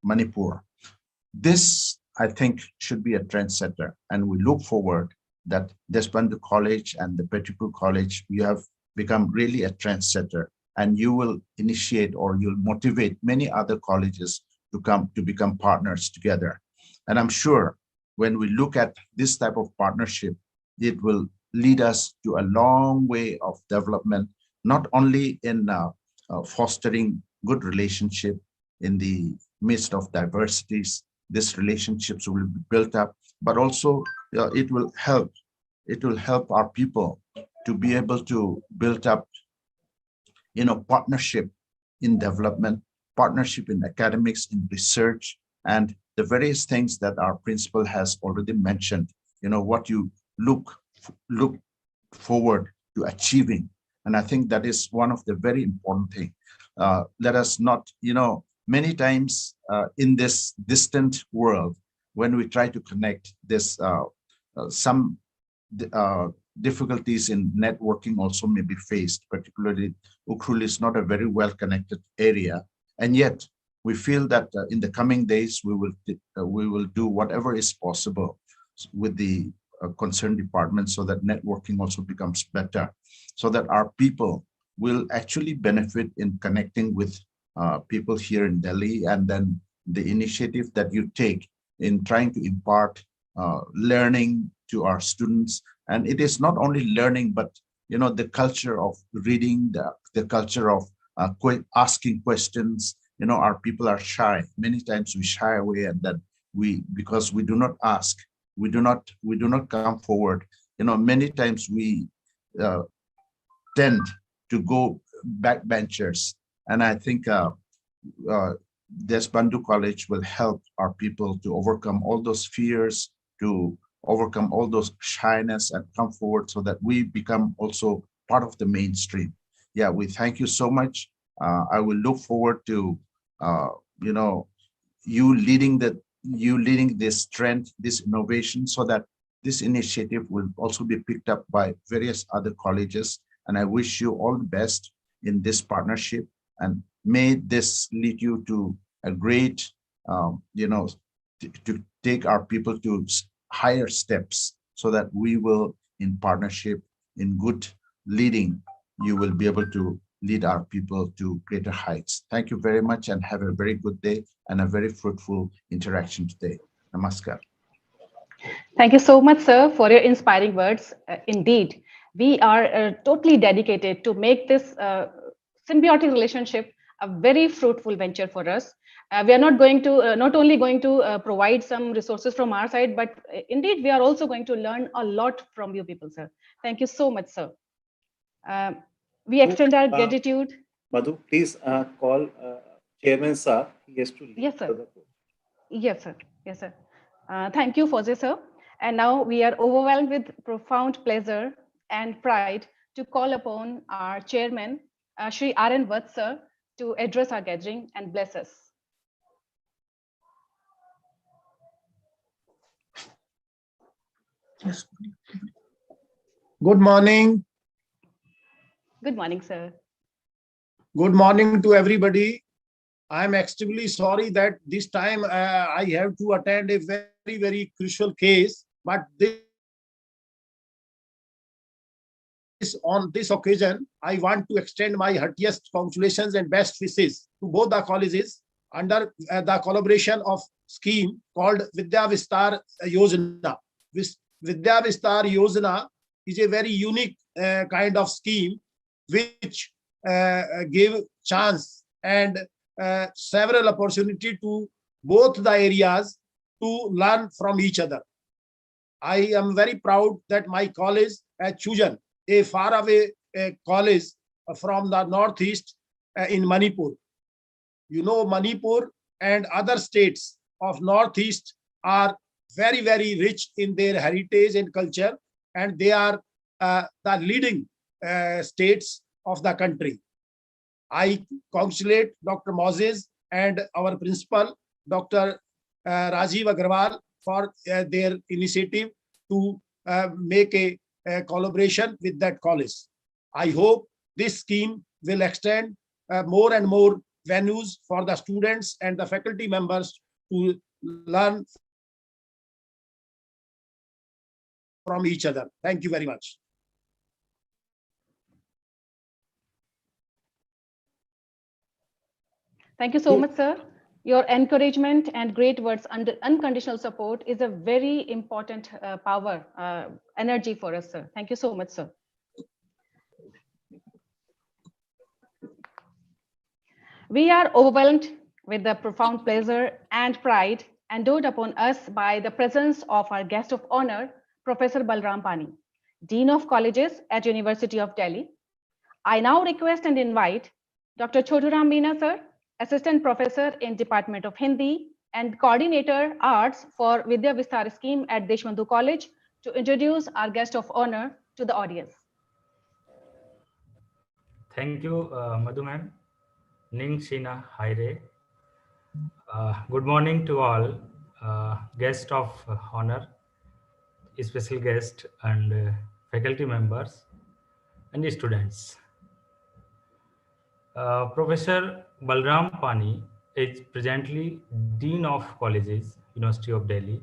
Manipur. This, I think, should be a trendsetter, and we look forward that Deshpandu College and the Pettigrew College, you have become really a trendsetter, and you will initiate or you'll motivate many other colleges to become partners together. And I'm sure when we look at this type of partnership, it will lead us to a long way of development, not only in fostering good relationship in the midst of diversities. These relationships will be built up, but also it will help our people to be able to build up partnership in development, partnership in academics, in research, and the various things that our principal has already mentioned, what you look forward to achieving. And I think that is one of the very important things. Let us not, many times in this distant world, when we try to connect this, some difficulties in networking also may be faced, particularly Ukhrul is not a very well-connected area. And yet we feel that in the coming days, we will do whatever is possible with the concerned department so that networking also becomes better, so that our people will actually benefit in connecting with people here in Delhi, and then the initiative that you take in trying to impart learning to our students. And it is not only learning, but the culture of reading, the culture of asking questions. Our people are shy. Many times we shy away, and then because we do not ask, we do not come forward. Many times we tend to go backbenchers, and I think Deshpandu College will help our people to overcome all those fears, to overcome all those shyness, and come forward so that we become also part of the mainstream. Yeah, we thank you so much. I will look forward to you leading this trend, this innovation, so that this initiative will also be picked up by various other colleges. And I wish you all the best in this partnership, and may this lead you to a great, to take our people to higher steps, so that we will, in partnership, in good leading, you will be able to lead our people to greater heights. Thank you very much, and have a very good day and a very fruitful interaction today. Namaskar. Thank you so much, sir, for your inspiring words. Indeed, we are totally dedicated to make this symbiotic relationship a very fruitful venture for us. We are not going to not only going to provide some resources from our side, but indeed we are also going to learn a lot from you people, sir. Thank you so much, sir. We extend our gratitude. Madhu, please call Chairman sir. He has to leave. Yes, sir. Yes, sir. Yes, sir. Thank you, Fauzi, sir. And now we are overwhelmed with profound pleasure and pride to call upon our chairman, Shri R.N. Vats, sir, to address our gathering and bless us. Good morning. Good morning, sir. Good morning to everybody. I am extremely sorry that this time I have to attend a very, very crucial case, but on this occasion, I want to extend my heartiest congratulations and best wishes to both the colleges under the collaboration of scheme called Vidya Vistar Yojana. Vidya Vistar Yojana is a very unique kind of scheme which give chance and several opportunity to both the areas to learn from each other. I am very proud that my college has chosen a faraway college from the northeast in Manipur. You know, Manipur and other states of northeast are very, very rich in their heritage and culture, and they are the leading states of the country. I congratulate Dr. Moses and our principal, Dr. Rajiv Agarwal, for their initiative to make a collaboration with that college. I hope this scheme will extend more and more venues for the students and the faculty members to learn from each other. Thank you very much. Thank you so much, sir. Your encouragement and great words and unconditional support is a very important energy for us, sir. Thank you so much, sir. We are overwhelmed with the profound pleasure and pride endowed upon us by the presence of our guest of honor, Professor Balram Pani, Dean of Colleges at University of Delhi. I now request and invite Dr. Choturam Meena, sir, Assistant Professor in Department of Hindi and Coordinator Arts for Vidya Vistar Scheme at Deshbandhu College, to introduce our guest of honor to the audience. Thank you, Madhu ma'am. Ning Shina Haire. Good morning to all guests of honor, special guest and faculty members and students. Professor Balram Pani is presently Dean of Colleges, University of Delhi,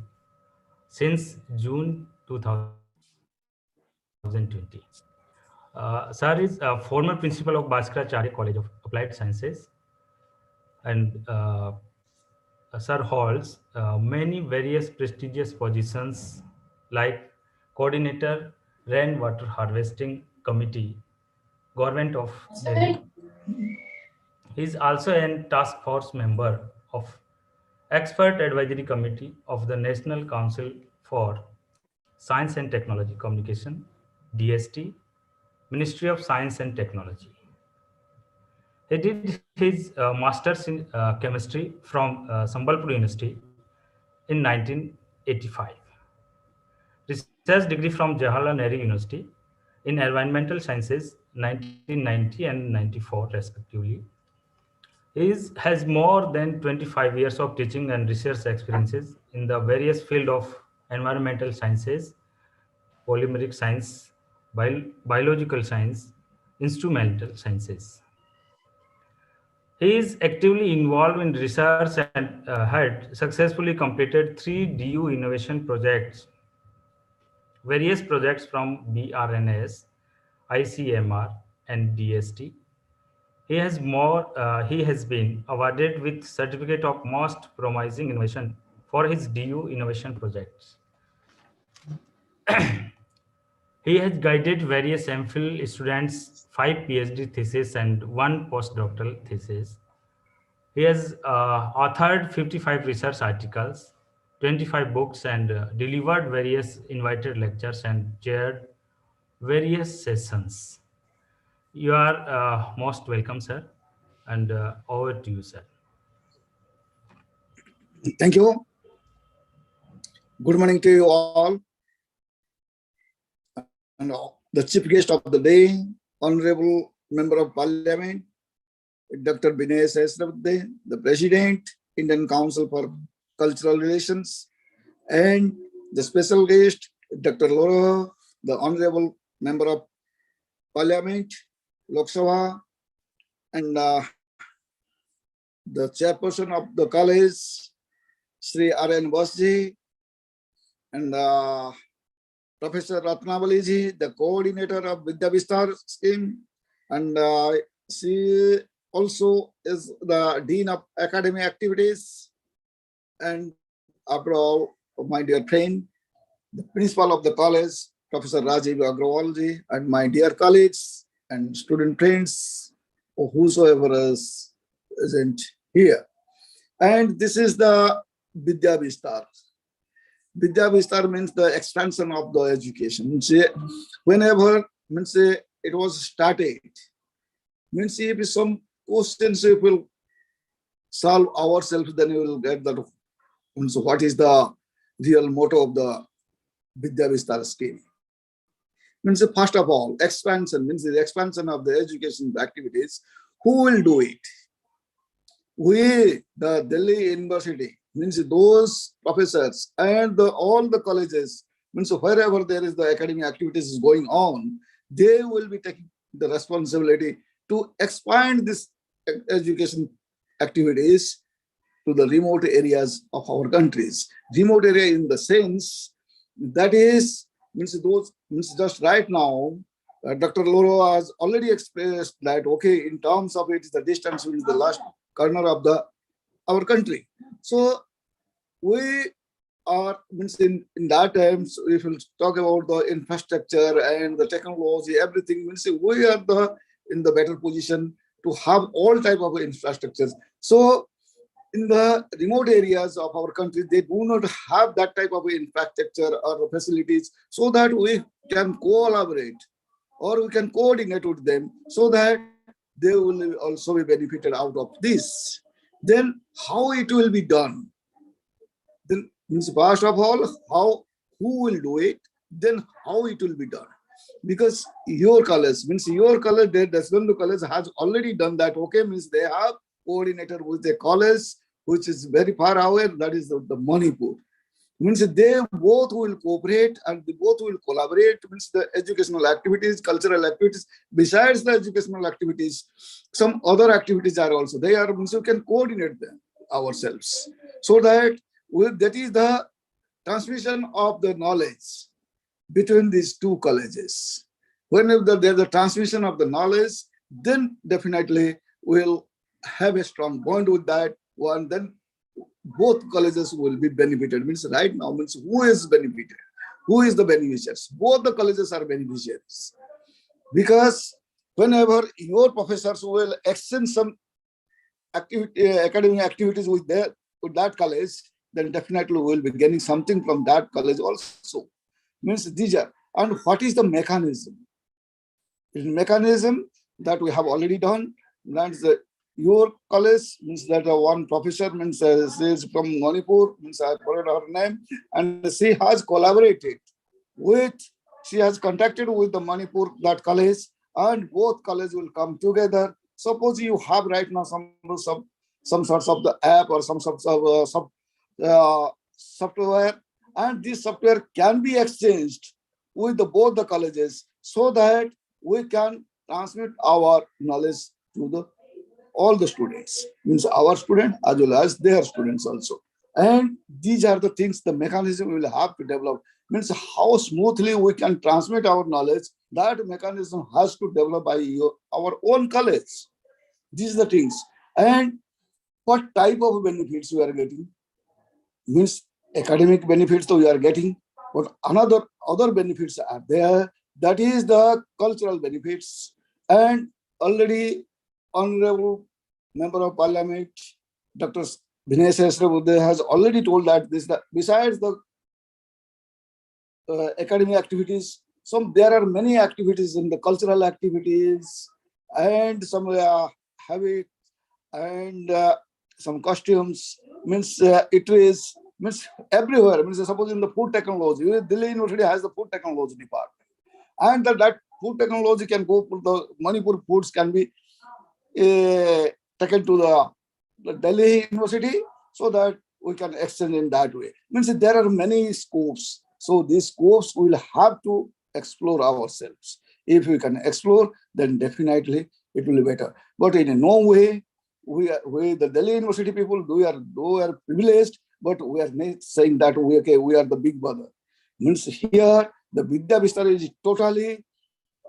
since June 2020. Sir is a former principal of Bhaskaracharya College of Applied Sciences, and Sir holds many various prestigious positions like Coordinator Rainwater Harvesting Committee, Government of Delhi. He is also a task force member of Expert Advisory Committee of the National Council for Science and Technology Communication, DST, Ministry of Science and Technology. He did his master's in chemistry from Sambalpur University in 1985. Research degree from Jawaharlal Nehru University in Environmental Sciences 1990 and 94 respectively. He has more than 25 years of teaching and research experiences in the various fields of environmental sciences, polymeric science, biological science, instrumental sciences. He is actively involved in research and had successfully completed 3 DU innovation projects, various projects from BRNS, ICMR, and DST. He has been awarded with Certificate of Most Promising Innovation for his DU innovation projects. He has guided various MPhil students, 5 PhD theses and 1 postdoctoral thesis. He has authored 55 research articles, 25 books, and delivered various invited lectures and chaired various sessions. You are most welcome, sir, and over to you, sir. Thank you. Good morning to you all. And the chief guest of the day, Honorable Member of Parliament, Dr. Vinay Sahasrabudhe, the President, Indian Council for Cultural Relations, and the special guest, Dr. Loro, the Honorable Member of Parliament, Lok Sabha, and the chairperson of the college, Sri R.N. Basji, and Professor Ratnavali ji, the coordinator of Vidya Vistar scheme, and she also is the Dean of Academic Activities. And after all, my dear friend, the principal of the college, Professor Rajiv Agrawal ji, and my dear colleagues and student friends, or whosoever is isn't here. And this is the Vidya Vistar. Vidya Vistar means the expansion of the education. Whenever it was started, means if some questions if we'll solve ourselves, then we will get that. So what is the real motto of the Vidya Vistar scheme? Means first of all, expansion means the expansion of the education activities. Who will do it? We, the Delhi University, means those professors and all the colleges, means wherever there is the academic activities is going on, they will be taking the responsibility to expand this education activities to the remote areas of our countries. Remote area in the sense that is, means just right now, Dr. Loro has already expressed that, okay, in terms of it, the distance will be the last corner of our country. So we are, means in that terms, if we talk about the infrastructure and the technology, everything, means we are in the better position to have all type of infrastructures. So in the remote areas of our country, they do not have that type of infrastructure or facilities, so that we can collaborate or we can coordinate with them so that they will also be benefited out of this. Then how it will be done? Then means first of all, who will do it? Then how it will be done? Because your college, the Desbandu college has already done that. Okay, means they have coordinated with a college which is very far away, that is the Manipur. Means they both will cooperate and they both will collaborate, means the educational activities, cultural activities, besides the educational activities, some other activities are also there, means you can coordinate them ourselves. So that that is the transmission of the knowledge between these two colleges. Whenever there's a transmission of the knowledge, then definitely we'll have a strong bond with that one, then both colleges will be benefited. Means right now, means who is benefited? Who is the beneficiaries? Both the colleges are beneficiaries. Because whenever your professors will exchange some academic activities with that college, then definitely we will be getting something from that college also. Means these are, and what is the mechanism? The mechanism that we have already done, that's your college, means that one professor, means she is from Manipur, means I forgot her name, and she has collaborated with, she has contacted with the Manipur, that college, and both colleges will come together. Suppose you have right now some sorts of the app or some sorts of software, and this software can be exchanged with both the colleges so that we can transmit our knowledge to all the students, means our student as well as their students also. And these are the things, the mechanism we will have to develop, means how smoothly we can transmit our knowledge. That mechanism has to develop by our own college. These are the things. And what type of benefits we are getting? Means academic benefits we are getting, but other benefits are there. That is the cultural benefits. And already Honorable Member of Parliament, Dr. Vinay Sahasrabudhe has already told that besides the academic activities, there are many activities in the cultural activities, and some habit and some costumes. Means it is, means everywhere. Means suppose in the food technology, Delhi University has the food technology department, and that food technology can go for the Manipur foods can be taken to the Delhi University so that we can extend in that way. Means there are many scopes. So these scopes we will have to explore ourselves. If we can explore, then definitely it will be better. But in no way, we the Delhi University people, we are privileged, but we are not saying that we are the big brother. Means here, the Vidya Vistar is totally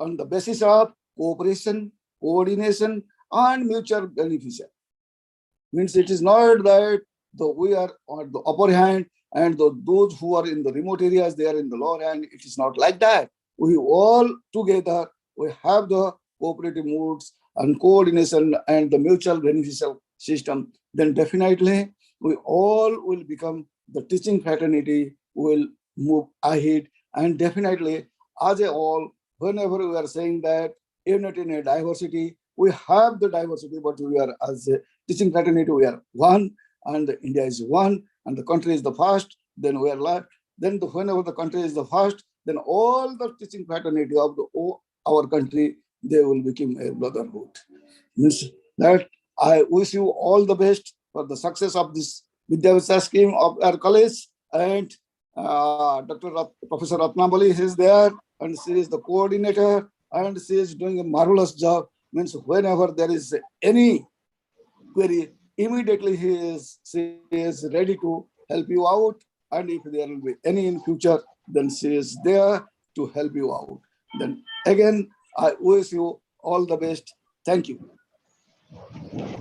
on the basis of cooperation, coordination, and mutual beneficial. Means it is not that we are on the upper hand and those who are in the remote areas, they are in the lower hand. It is not like that. We all together, we have the cooperative moods and coordination and the mutual beneficial system. Then definitely we all will become the teaching fraternity, will move ahead. And definitely as a all, whenever we are saying that unity in a diversity, we have the diversity, but we are as a teaching fraternity, we are one, and India is one, and the country is the first, then we are left. Then whenever the country is the first, then all the teaching fraternity of our country, they will become a brotherhood. Means that I wish you all the best for the success of this Vidya Vistar scheme of our college. And Professor Ratnabali is there, and she is the coordinator, and she is doing a marvelous job. Means whenever there is any query, immediately she is ready to help you out. And if there will be any in future, then she is there to help you out. Then again, I wish you all the best. Thank you.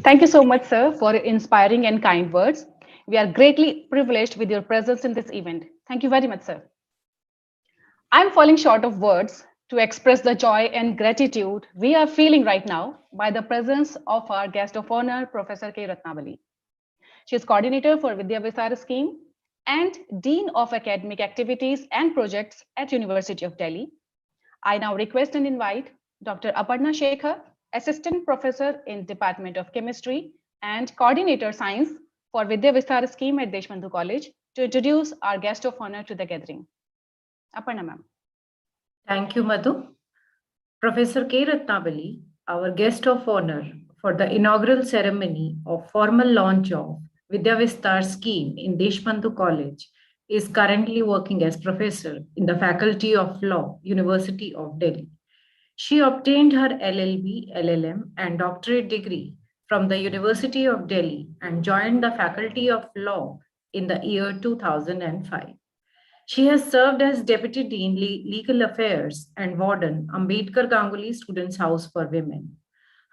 Thank you so much, sir, for your inspiring and kind words. We are greatly privileged with your presence in this event. Thank you very much, sir. I'm falling short of words to express the joy and gratitude we are feeling right now by the presence of our guest of honor, Professor K. Ratnabali. She is coordinator for Vidya Vistar scheme and Dean of Academic Activities and Projects at University of Delhi. I now request and invite Dr. Aparna Shekhar, Assistant Professor in Department of Chemistry and Coordinator Science for Vidya Vistar scheme at Deshbandhu College, to introduce our guest of honor to the gathering. Aparna ma'am. Thank you, Madhu. Professor K. Ratnabali, our guest of honor for the inaugural ceremony of formal launch of Vidya Vistar scheme in Deshbandhu College, is currently working as professor in the Faculty of Law, University of Delhi. She obtained her LLB, LLM, and doctorate degree from the University of Delhi and joined the Faculty of Law in the year 2005. She has served as Deputy Dean Legal Affairs and Warden, Ambedkar Ganguly Students' House for Women.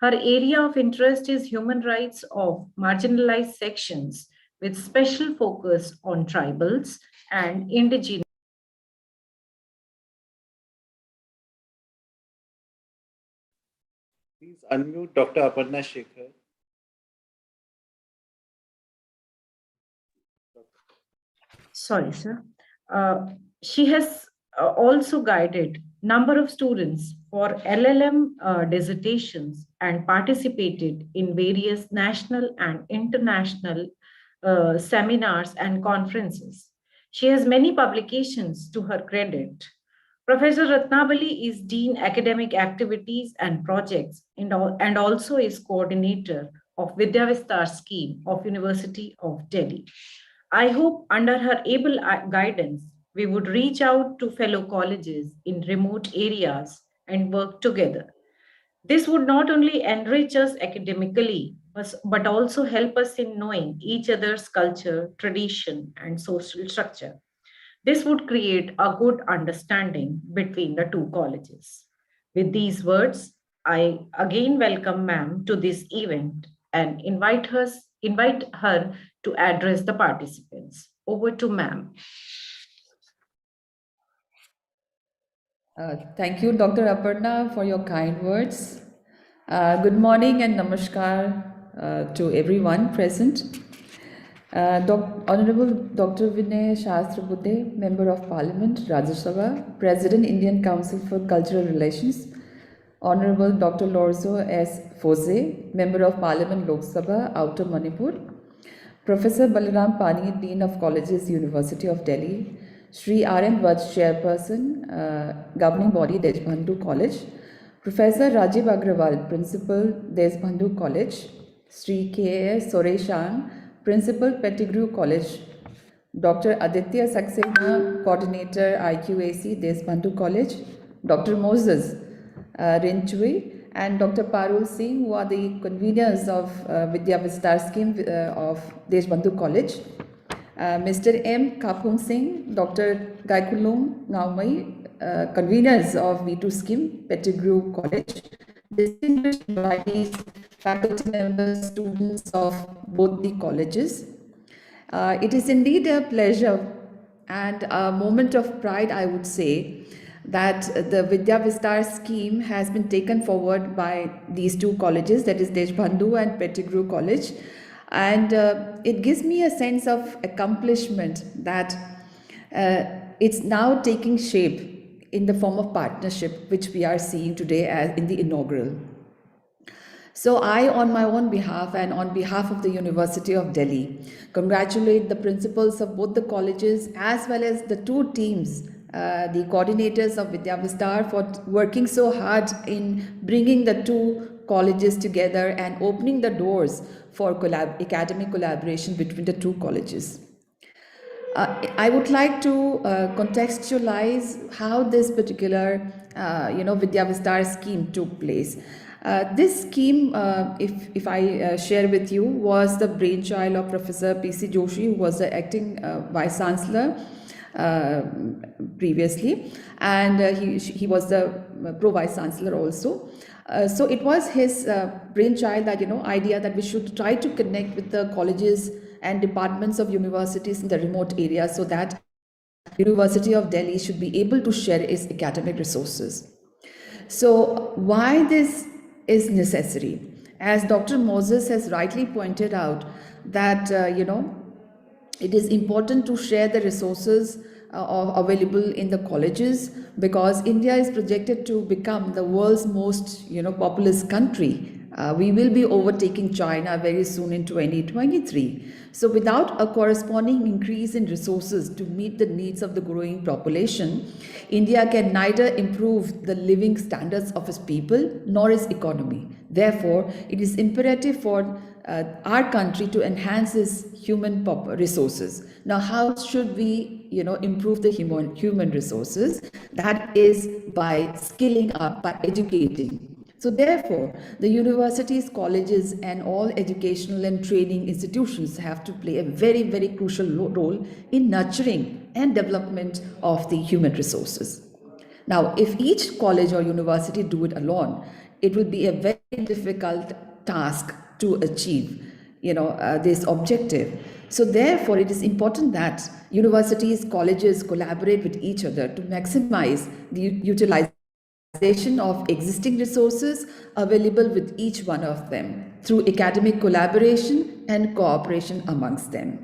Her area of interest is human rights of marginalized sections with special focus on tribals and indigenous. Please unmute Dr. Aparna Shekhar. Sorry, sir. She has also guided number of students for LLM dissertations and participated in various national and international seminars and conferences. She has many publications to her credit. Professor Ratnabali is Dean Academic Activities and Projects and also is coordinator of Vidya Vistar scheme of University of Delhi. I hope under her able guidance, we would reach out to fellow colleges in remote areas and work together. This would not only enrich us academically, but also help us in knowing each other's culture, tradition, and social structure. This would create a good understanding between the two colleges. With these words, I again welcome ma'am to this event and invite her to address the participants. Over to ma'am. Thank you, Dr. Aparna, for your kind words. Good morning and namaskar to everyone present. Honorable Dr. Vinay Shastrabudhe, Member of Parliament, Rajya Sabha, President, Indian Council for Cultural Relations. Honorable Dr. Lorzo S. Foze, Member of Parliament, Lok Sabha, Outer Manipur. Professor Balaram Pani, Dean of Colleges, University of Delhi. Shri R.N. Vats, Chairperson, Governing Body, Deshbandhu College. Professor Rajiv Agrawal, Principal, Deshbandhu College. Sri K.A. Soreshan, Principal, Pettigrew College. Dr. Aditya Saxena, Coordinator, IQAC, Deshbandhu College. Dr. Moses Rinchui, and Dr. Parul Singh, who are the conveners of Vidya Vistar scheme of Deshbandhu College. Mr. M. Kapung Singh, Dr. Gaikulung Ngaumai, conveners of V2 scheme, Pettigrew College. Distinguished invitees, faculty members, students of both the colleges. It is indeed a pleasure and a moment of pride, I would say, that the Vidya Vistar scheme has been taken forward by these two colleges, that is Deshbandhu and Pettigrew College. And it gives me a sense of accomplishment that it's now taking shape in the form of partnership, which we are seeing today as in the inaugural. So I, on my own behalf and on behalf of the University of Delhi, congratulate the principals of both the colleges as well as the two teams, the coordinators of Vidya Vistar, for working so hard in bringing the two colleges together and opening the doors for academic collaboration between the two colleges. I would like to contextualize how this particular, Vidya Vistar scheme took place. This scheme, if I share with you, was the brainchild of Professor P.C. Joshi, who was the acting Vice Chancellor previously, and he was the Pro-Vice Chancellor also. So it was his brainchild, that idea that we should try to connect with the colleges and departments of universities in the remote areas, so that University of Delhi should be able to share its academic resources. So why this is necessary? As Dr. Moses has rightly pointed out, that it is important to share the resources available in the colleges, because India is projected to become the world's most populous country. We will be overtaking China very soon in 2023. So without a corresponding increase in resources to meet the needs of the growing population, India can neither improve the living standards of its people nor its economy. Therefore, it is imperative for our country to enhance its human resources. Now, how should we improve the human resources? That is by skilling up, by educating. So therefore, the universities, colleges, and all educational and training institutions have to play a very, very crucial role in nurturing and development of the human resources. Now, if each college or university do it alone, it will be a very difficult task to achieve, this objective. So therefore, it is important that universities, colleges collaborate with each other to maximize the utilization of existing resources available with each one of them through academic collaboration and cooperation amongst them.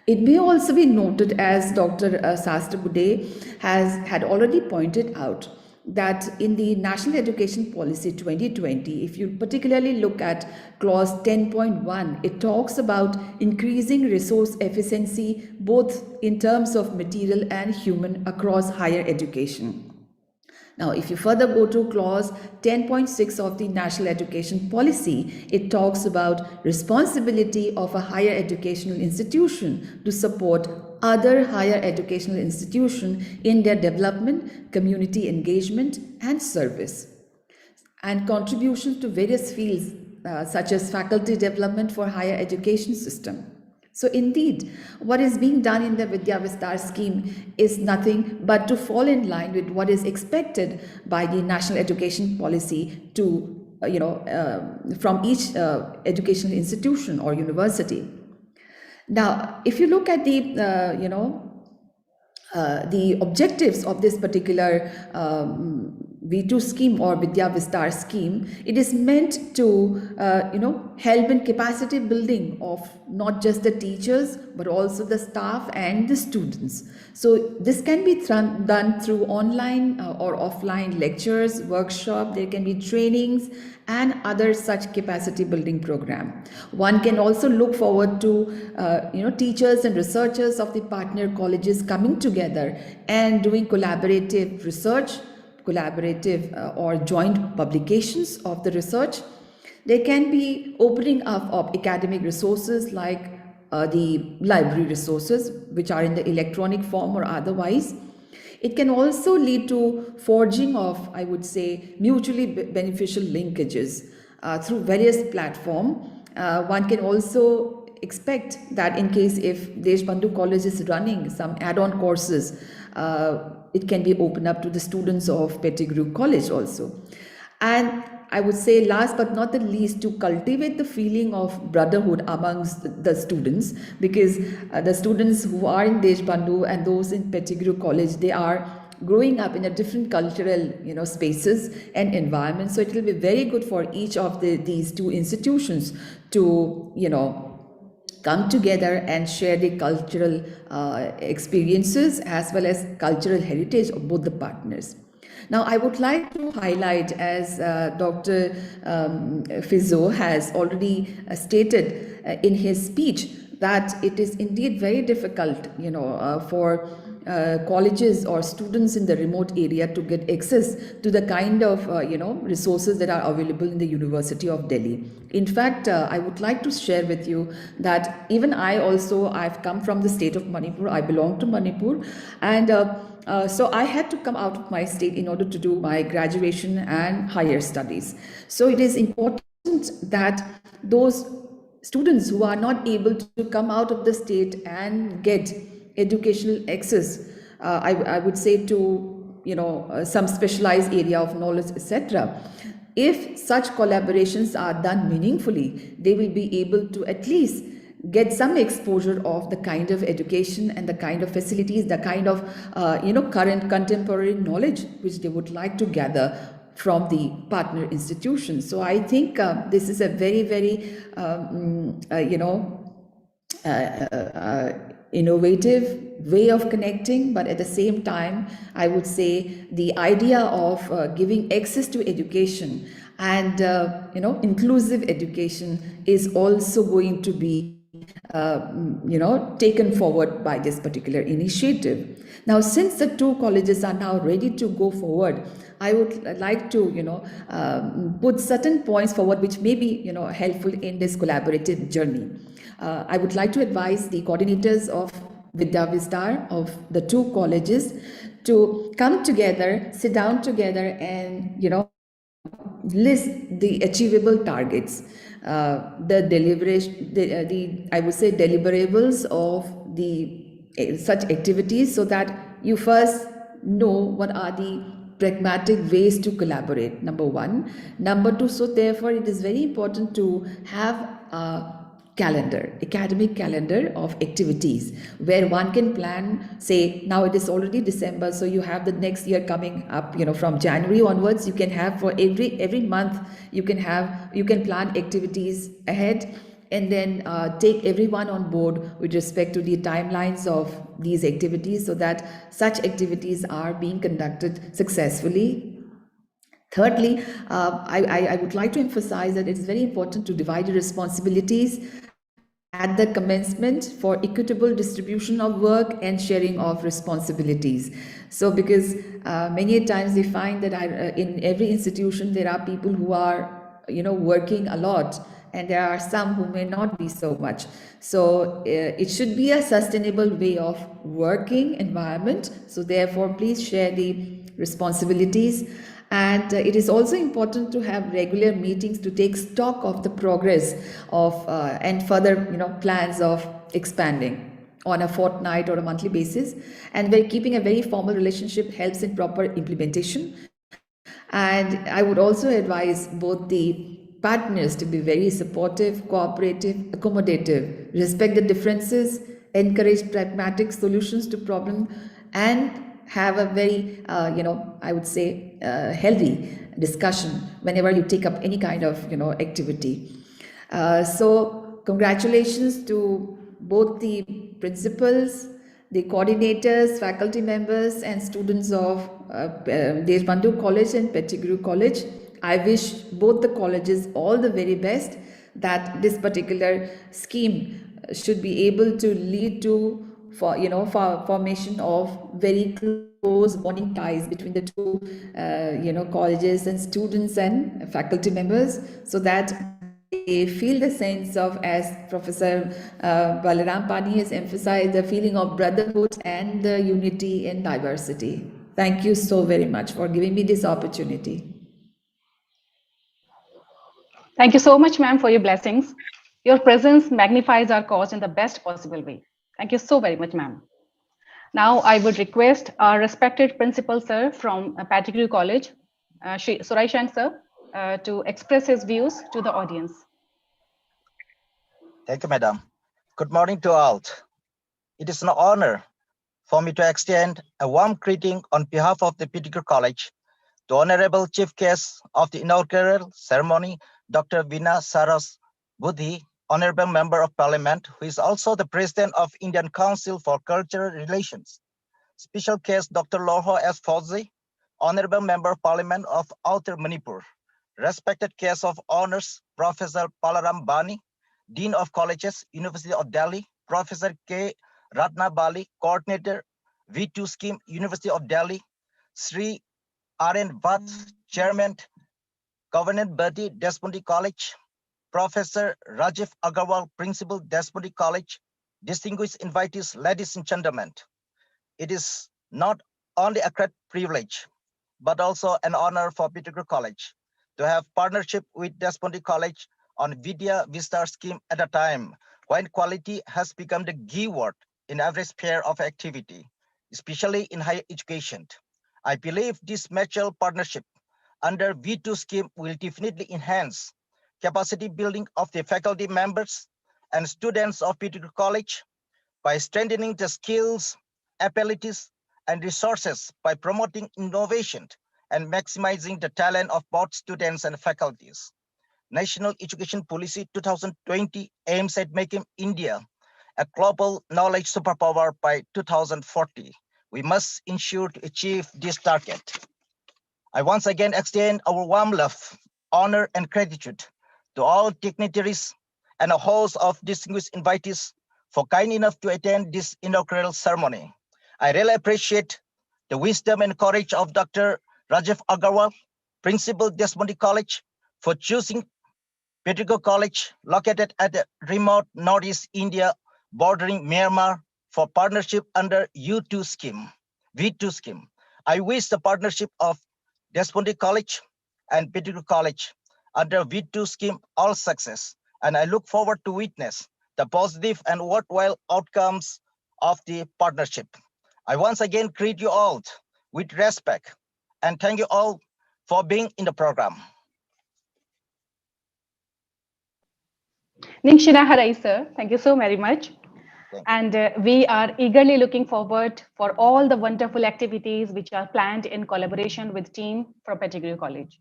It may also be noted, as Dr. Sahasrabudhe had already pointed out, that in the National Education Policy 2020, if you particularly look at clause 10.1, it talks about increasing resource efficiency both in terms of material and human across higher education. Now, if you further go to clause 10.6 of the National Education Policy, it talks about responsibility of a higher educational institution to support other higher educational institutions in their development, community engagement, and service, and contributions to various fields such as faculty development for higher education system. So indeed, what is being done in the Vidya Vistar scheme is nothing but to fall in line with what is expected by the National Education Policy to, from each educational institution or university. Now, if you look at the objectives of this particular V2 scheme or Vidya Vistar scheme, it is meant to, help in capacity building of not just the teachers, but also the staff and the students. So this can be done through online or offline lectures, workshops, there can be trainings and other such capacity building program. One can also look forward to, teachers and researchers of the partner colleges coming together and doing collaborative research collaborative or joint publications of the research. There can be opening up of academic resources like the library resources, which are in the electronic form or otherwise. It can also lead to forging of, I would say, mutually beneficial linkages through various platforms. One can also expect that in case if Deshbandhu College is running some add-on courses, it can be opened up to the students of Pettigrew College also. And I would say last but not the least, to cultivate the feeling of brotherhood amongst the students, because the students who are in Deshbandhu and those in Pettigrew College, they are growing up in a different cultural spaces and environments. So it will be very good for each of these two institutions to come together and share the cultural experiences as well as cultural heritage of both the partners. Now, I would like to highlight, as Dr. Fizzo has already stated in his speech, that it is indeed very difficult, for colleges or students in the remote area to get access to the kind of, resources that are available in the University of Delhi. In fact, I would like to share with you that even I've come from the state of Manipur. I belong to Manipur, and so I had to come out of my state in order to do my graduation and higher studies. So it is important that those students who are not able to come out of the state and get educational access, I would say to some specialized area of knowledge, etc. If such collaborations are done meaningfully, they will be able to at least get some exposure of the kind of education and the kind of facilities, the kind of current contemporary knowledge which they would like to gather from the partner institutions. So I think this is a very, very innovative way of connecting, but at the same time, I would say the idea of giving access to education and inclusive education is also going to be taken forward by this particular initiative. Now, since the two colleges are now ready to go forward, I would like to put certain points forward which may be helpful in this collaborative journey. I would like to advise the coordinators of Vidya Vistar of the two colleges to come together, sit down together, and list the achievable targets, the deliberation, I would say deliverables of the such activities, so that you first know what are the pragmatic ways to collaborate. Number one. Number two, so therefore it is very important to have a academic calendar of activities where one can plan. Say now it is already December, so you have the next year coming up, from January onwards. You can have for every month, you can plan activities ahead, and then take everyone on board with respect to the timelines of these activities, so that such activities are being conducted successfully. Thirdly, I would like to emphasize that it's very important to divide the responsibilities at the commencement for equitable distribution of work and sharing of responsibilities. So because many times we find that in every institution there are people who are working a lot, and there are some who may not be so much. So it should be a sustainable way of working environment. So therefore, please share the responsibilities. And it is also important to have regular meetings to take stock of the progress of and further plans of expanding on a fortnight or a monthly basis. And keeping a very formal relationship helps in proper implementation. And I would also advise both the partners to be very supportive, cooperative, accommodative, respect the differences, encourage pragmatic solutions to problems, and have a very, I would say, healthy discussion whenever you take up any kind of, activity. So congratulations to both the principals, the coordinators, faculty members, and students of Deshbandhu College and Pettigrew College. I wish both the colleges all the very best, that this particular scheme should be able to lead to for formation of very close bonding ties between the two colleges and students and faculty members, so that they feel the sense of, as Professor Balaram Pani has emphasized, the feeling of brotherhood and the unity in diversity. Thank you so very much for giving me this opportunity. Thank you so much, ma'am, for your blessings. Your presence magnifies our cause in the best possible way. Thank you so very much, ma'am. Now, I would request our respected principal, sir, from Pettigrew College, Shri Surai Shank, sir, to express his views to the audience. Thank you, madam. Good morning to all. It is an honor for me to extend a warm greeting on behalf of the Pettigrew College to Honorable Chief Guest of the inaugural ceremony, Dr. Veena Saras Budhi, Honorable Member of Parliament, who is also the President of Indian Council for Cultural Relations. Special guest Dr. Lorho S. Fauzi, Honorable Member of Parliament of Outer Manipur. Respected guest of honors, Professor Balaram Bani, Dean of Colleges, University of Delhi, Professor K. Ratnabali, Coordinator, V2 Scheme, University of Delhi, Sri R.N. Bhatt, Chairman, Governing Body, Desmond College, Professor Rajiv Agarwal, Principal, Desmond College, distinguished invitees, ladies and gentlemen. It is not only a great privilege, but also an honor for Pettigrew College to have partnership with Desmond College on Vidya Vistar scheme at a time when quality has become the key word in every sphere of activity, especially in higher education. I believe this mutual partnership under V2 scheme will definitely enhance capacity building of the faculty members and students of Pettigrew College by strengthening the skills, abilities, and resources by promoting innovation and maximizing the talent of both students and faculties. National Education Policy 2020 aims at making India a global knowledge superpower by 2040. We must ensure to achieve this target. I once again extend our warm love, honor, and gratitude to all dignitaries and a host of distinguished invitees for kind enough to attend this inaugural ceremony. I really appreciate the wisdom and courage of Dr. Rajiv Agarwal, Principal Desmond College, for choosing Pettigrew College, located at the remote Northeast India bordering Myanmar, for partnership under U2 scheme, V2 scheme. I wish the partnership of Desmond College and Pettigrew College under V2 scheme all success, and I look forward to witness the positive and worthwhile outcomes of the partnership. I once again greet you all with respect and thank you all for being in the program. Ningshina Harai, sir, thank you so very much. And we are eagerly looking forward for all the wonderful activities which are planned in collaboration with team from Pettigrew College.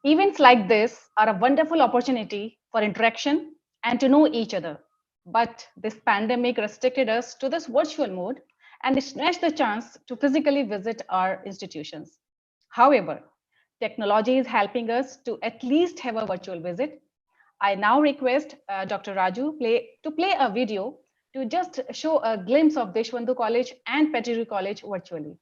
Events like this are a wonderful opportunity for interaction and to know each other. But this pandemic restricted us to this virtual mode and snatched the chance to physically visit our institutions. However, technology is helping us to at least have a virtual visit. I now request Dr. Raju to play a video to just show a glimpse of Deshbandhu College and Pettigrew College virtually.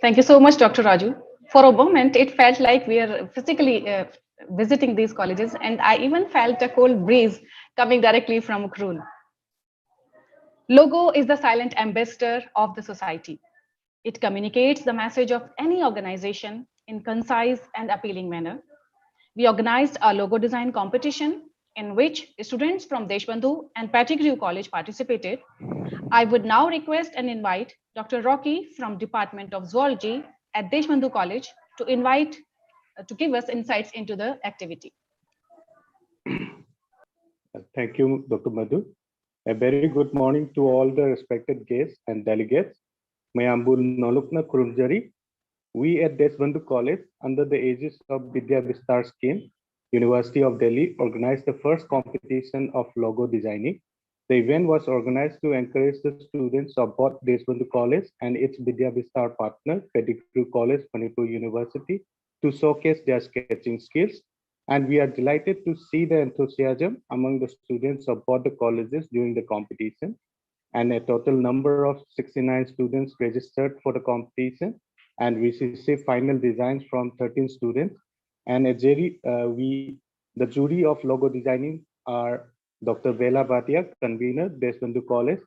Thank you so much, Dr. Raju. For a moment, it felt like we are physically visiting these colleges, and I even felt a cold breeze coming directly from Ukrul. Logo is the silent ambassador of the society. It communicates the message of any organization in concise and appealing manner. We organized a logo design competition in which students from Deshbandhu and Pettigrew College participated. I would now request and invite Dr. Rocky from Department of Zoology at Deshbandhu College to give us insights into the activity. Thank you, Dr. Madhu. A very good morning to all the respected guests and delegates. Mayambul Nolukna Kurunjari. We at Deshbandhu College, under the aegis of Vidya Vistar scheme, University of Delhi, organized the first competition of logo designing. The event was organized to encourage the students of both Deshbandhu College and its Vidya Vistar partner, Pettigrew College, Manipur University, to showcase their sketching skills. And we are delighted to see the enthusiasm among the students of both the colleges during the competition. And a total number of 69 students registered for the competition, and we received final designs from 13 students. And the jury of logo designing are Dr. Bela Bhatia, convener, Deshbandhu College,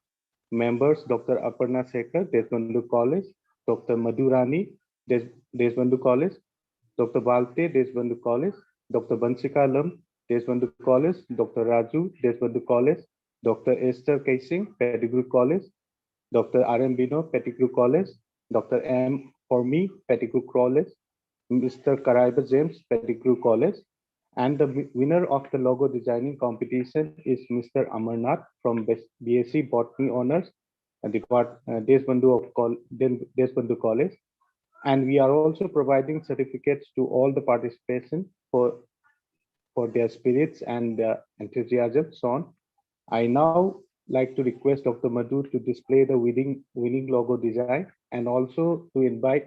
members Dr. Aparna Sekhar, Deshbandhu College, Dr. Madhurani, Deshbandhu College, Dr. Balte, Deshbandhu College, Dr. Bansika Lam, Deshbandhu College, Dr. Raju, Deshbandhu College, Dr. Esther Kaising, Pettigrew College, Dr. R.M. Bino, Pettigrew College, Dr. M. Hormi, Pettigrew College, Mr. Karaiba James, Pettigrew College, and the winner of the logo designing competition is Mr. Amarnath from BSc Botany Honors, Deshbandhu College. And we are also providing certificates to all the participants for their spirits and enthusiasm shown. I now like to request Dr. Madhu to display the winning logo design and also to invite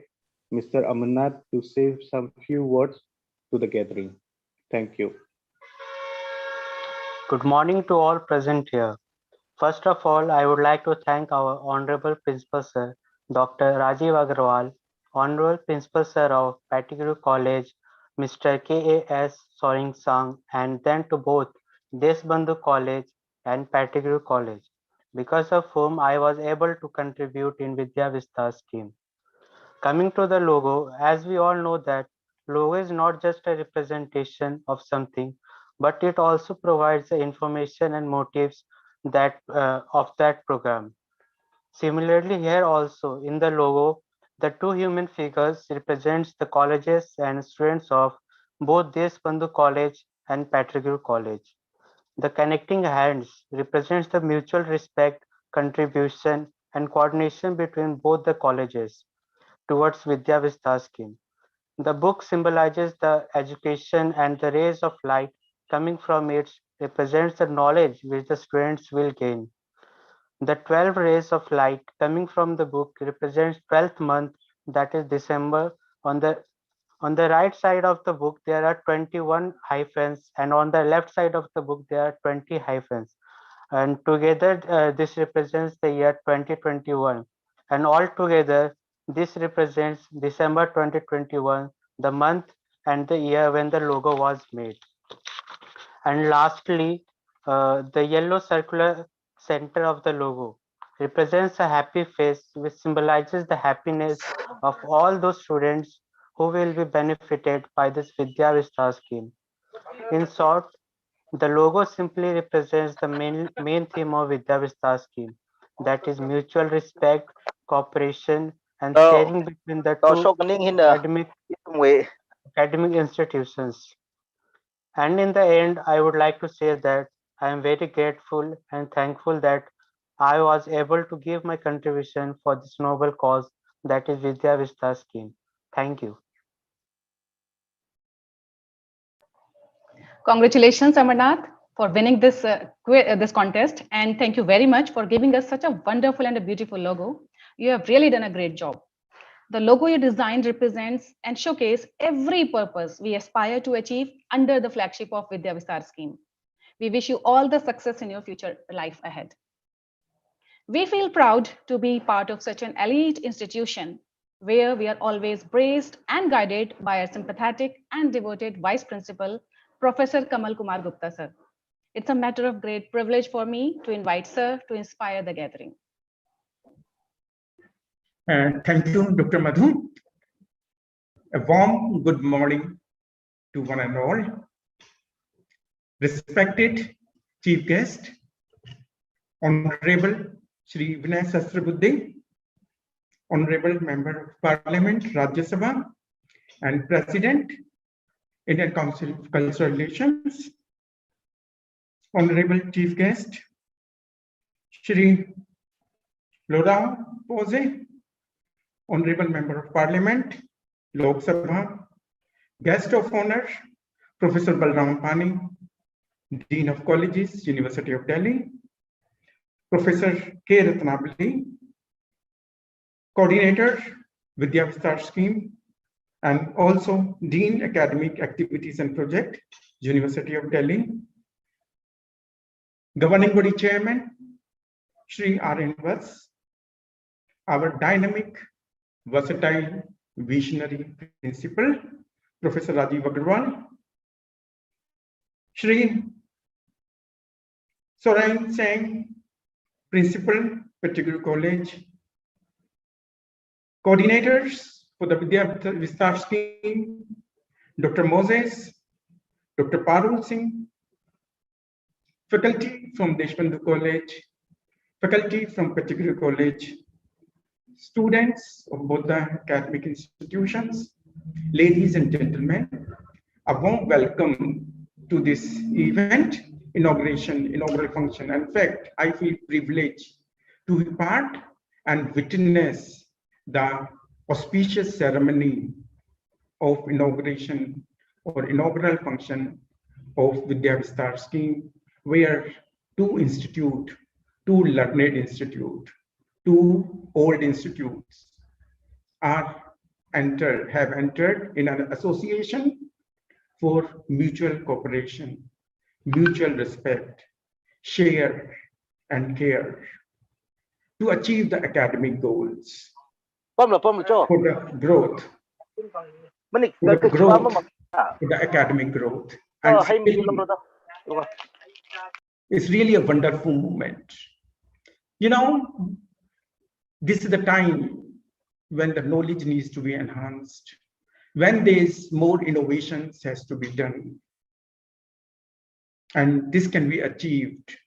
Mr. Amarnath to say some few words to the gathering. Thank you. Good morning to all present here. First of all, I would like to thank our Honorable Principal Sir, Dr. Rajiv Agarwal, Honorable Principal Sir of Pettigrew College, Mr. K.A.S. Soring Sang, and then to both Deshbandhu College and Pettigrew College, because of whom I was able to contribute in Vidya Vistar scheme. Coming to the logo, as we all know that logo is not just a representation of something, but it also provides the information and motives that of that program. Similarly, here also in the logo, the two human figures represents the colleges and students of both Deshbandhu College and Pettigrew College. The connecting hands represents the mutual respect, contribution, and coordination between both the colleges towards Vidya Vistar scheme. The book symbolizes the education, and the rays of light coming from it represents the knowledge which the students will gain. The 12 rays of light coming from the book represents 12th month, that is December. On the right side of the book, there are 21 hyphens, and on the left side of the book, there are 20 hyphens. And together, this represents the year 2021. And all together, this represents December 2021, the month and the year when the logo was made. And lastly, the yellow circular center of the logo. represents a happy face which symbolizes the happiness of all those students who will be benefited by this Vidya Vistar scheme. In short, the logo simply represents the main theme of Vidya Vistar scheme, that is mutual respect, cooperation, and sharing between the two academic institutions. And in the end, I would like to say that I am very grateful and thankful that I was able to give my contribution for this noble cause, that is Vidya Vistar scheme. Thank you. Congratulations, Amarnath, for winning this contest, and thank you very much for giving us such a wonderful and a beautiful logo. You have really done a great job. The logo you designed represents and showcase every purpose we aspire to achieve under the flagship of Vidya Vistar scheme. We wish you all the success in your future life ahead. We feel proud to be part of such an elite institution where we are always braced and guided by our sympathetic and devoted Vice Principal, Professor Kamal Kumar Gupta, sir. It's a matter of great privilege for me to invite sir to inspire the gathering. Thank you, Dr. Madhu. A warm good morning to one and all. Respected Chief Guest, Honorable Shri Vinay Sahasrabuddhe, Honorable Member of Parliament, Rajya Sabha, and President, Indian Council of Cultural Relations, Honorable Chief Guest, Shri Laurent Pose, Honorable Member of Parliament, Lok Sabha, Guest of Honor, Professor Balram Pani, Dean of Colleges, University of Delhi, Professor K. Ratnabali, Coordinator, Vidya Vistar Scheme, and also Dean Academic Activities and Project, University of Delhi, Governing Body Chairman, Shri R.N. Vas, our dynamic, versatile, visionary principal, Professor Rajiv Agarwal, Shri Sorain Singh, Principal, Particular College, coordinators for the Vidya Vistar scheme, Dr. Moses, Dr. Parul Singh, faculty from Deshbandhu College, faculty from Particular College, students of both the academic institutions, ladies and gentlemen, a warm welcome to this event, inaugural function. In fact, I feel privileged to be part and witness the auspicious ceremony of inauguration or inaugural function of Vidya Vistar scheme, where two learned institute, two old institutes have entered in an association for mutual cooperation, mutual respect, share and care to achieve the academic goals for the growth, for the academic growth. And it's really a wonderful moment. You know, this is the time when the knowledge needs to be enhanced, when there's more innovations has to be done. And this can be achieved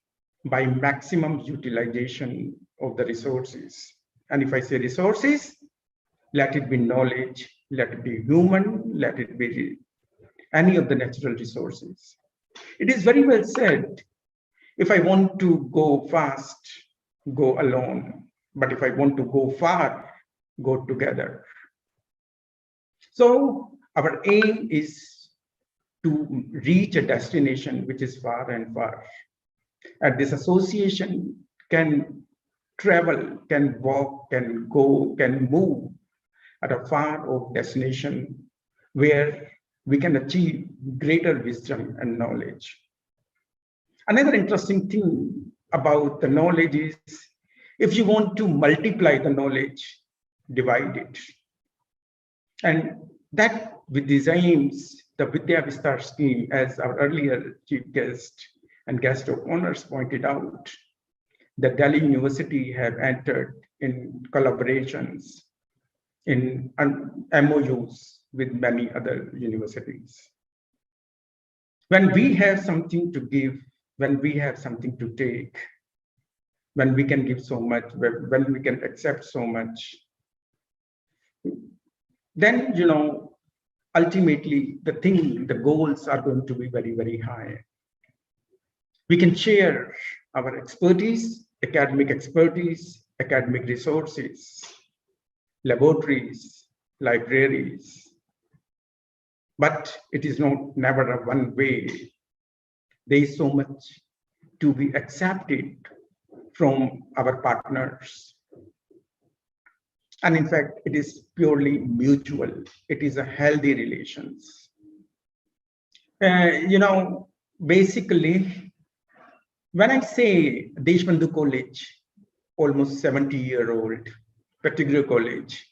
by maximum utilization of the resources. And if I say resources, let it be knowledge, let it be human, let it be any of the natural resources. It is very well said, if I want to go fast, go alone. But if I want to go far, go together. So our aim is to reach a destination which is far and far. And this association can travel, can walk, can go, can move at a far-off destination where we can achieve greater wisdom and knowledge. Another interesting thing about the knowledge is, if you want to multiply the knowledge, divide it. And that designs the Vidya Vistar scheme, as our earlier chief guest and guest of honors pointed out. the Delhi University have entered in collaborations, in MOUs with many other universities. When we have something to give, when we have something to take, when we can give so much, when we can accept so much, then, ultimately the goals are going to be very, very high. We can share our expertise, academic resources, laboratories, libraries, but it is never a one way. There is so much to be accepted from our partners. And in fact, it is purely mutual. It is a healthy relations. Basically, when I say Deshbandhu College, almost 70-year-old, particular college,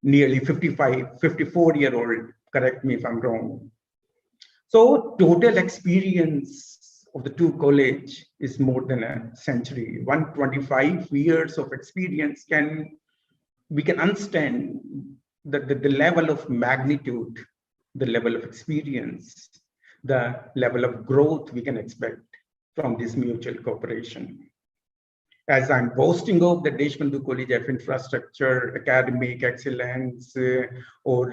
nearly 54-year-old, correct me if I'm wrong. So total experience of the two college is more than a century. 125 years of experience we can understand the level of magnitude, the level of experience, the level of growth we can expect from this mutual cooperation. As I'm boasting of the Deshbandhu College of Infrastructure, academic excellence, or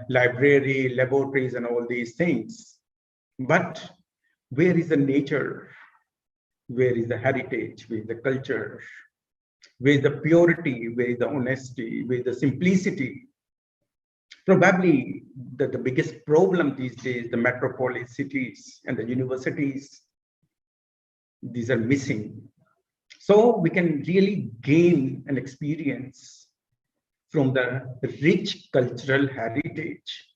library, laboratories, and all these things. But where is the nature? Where is the heritage? Where is the culture? Where is the purity? Where is the honesty? Where is the simplicity? Probably the biggest problem these days, the metropolis cities and the universities, these are missing. So we can really gain an experience from the rich cultural heritage.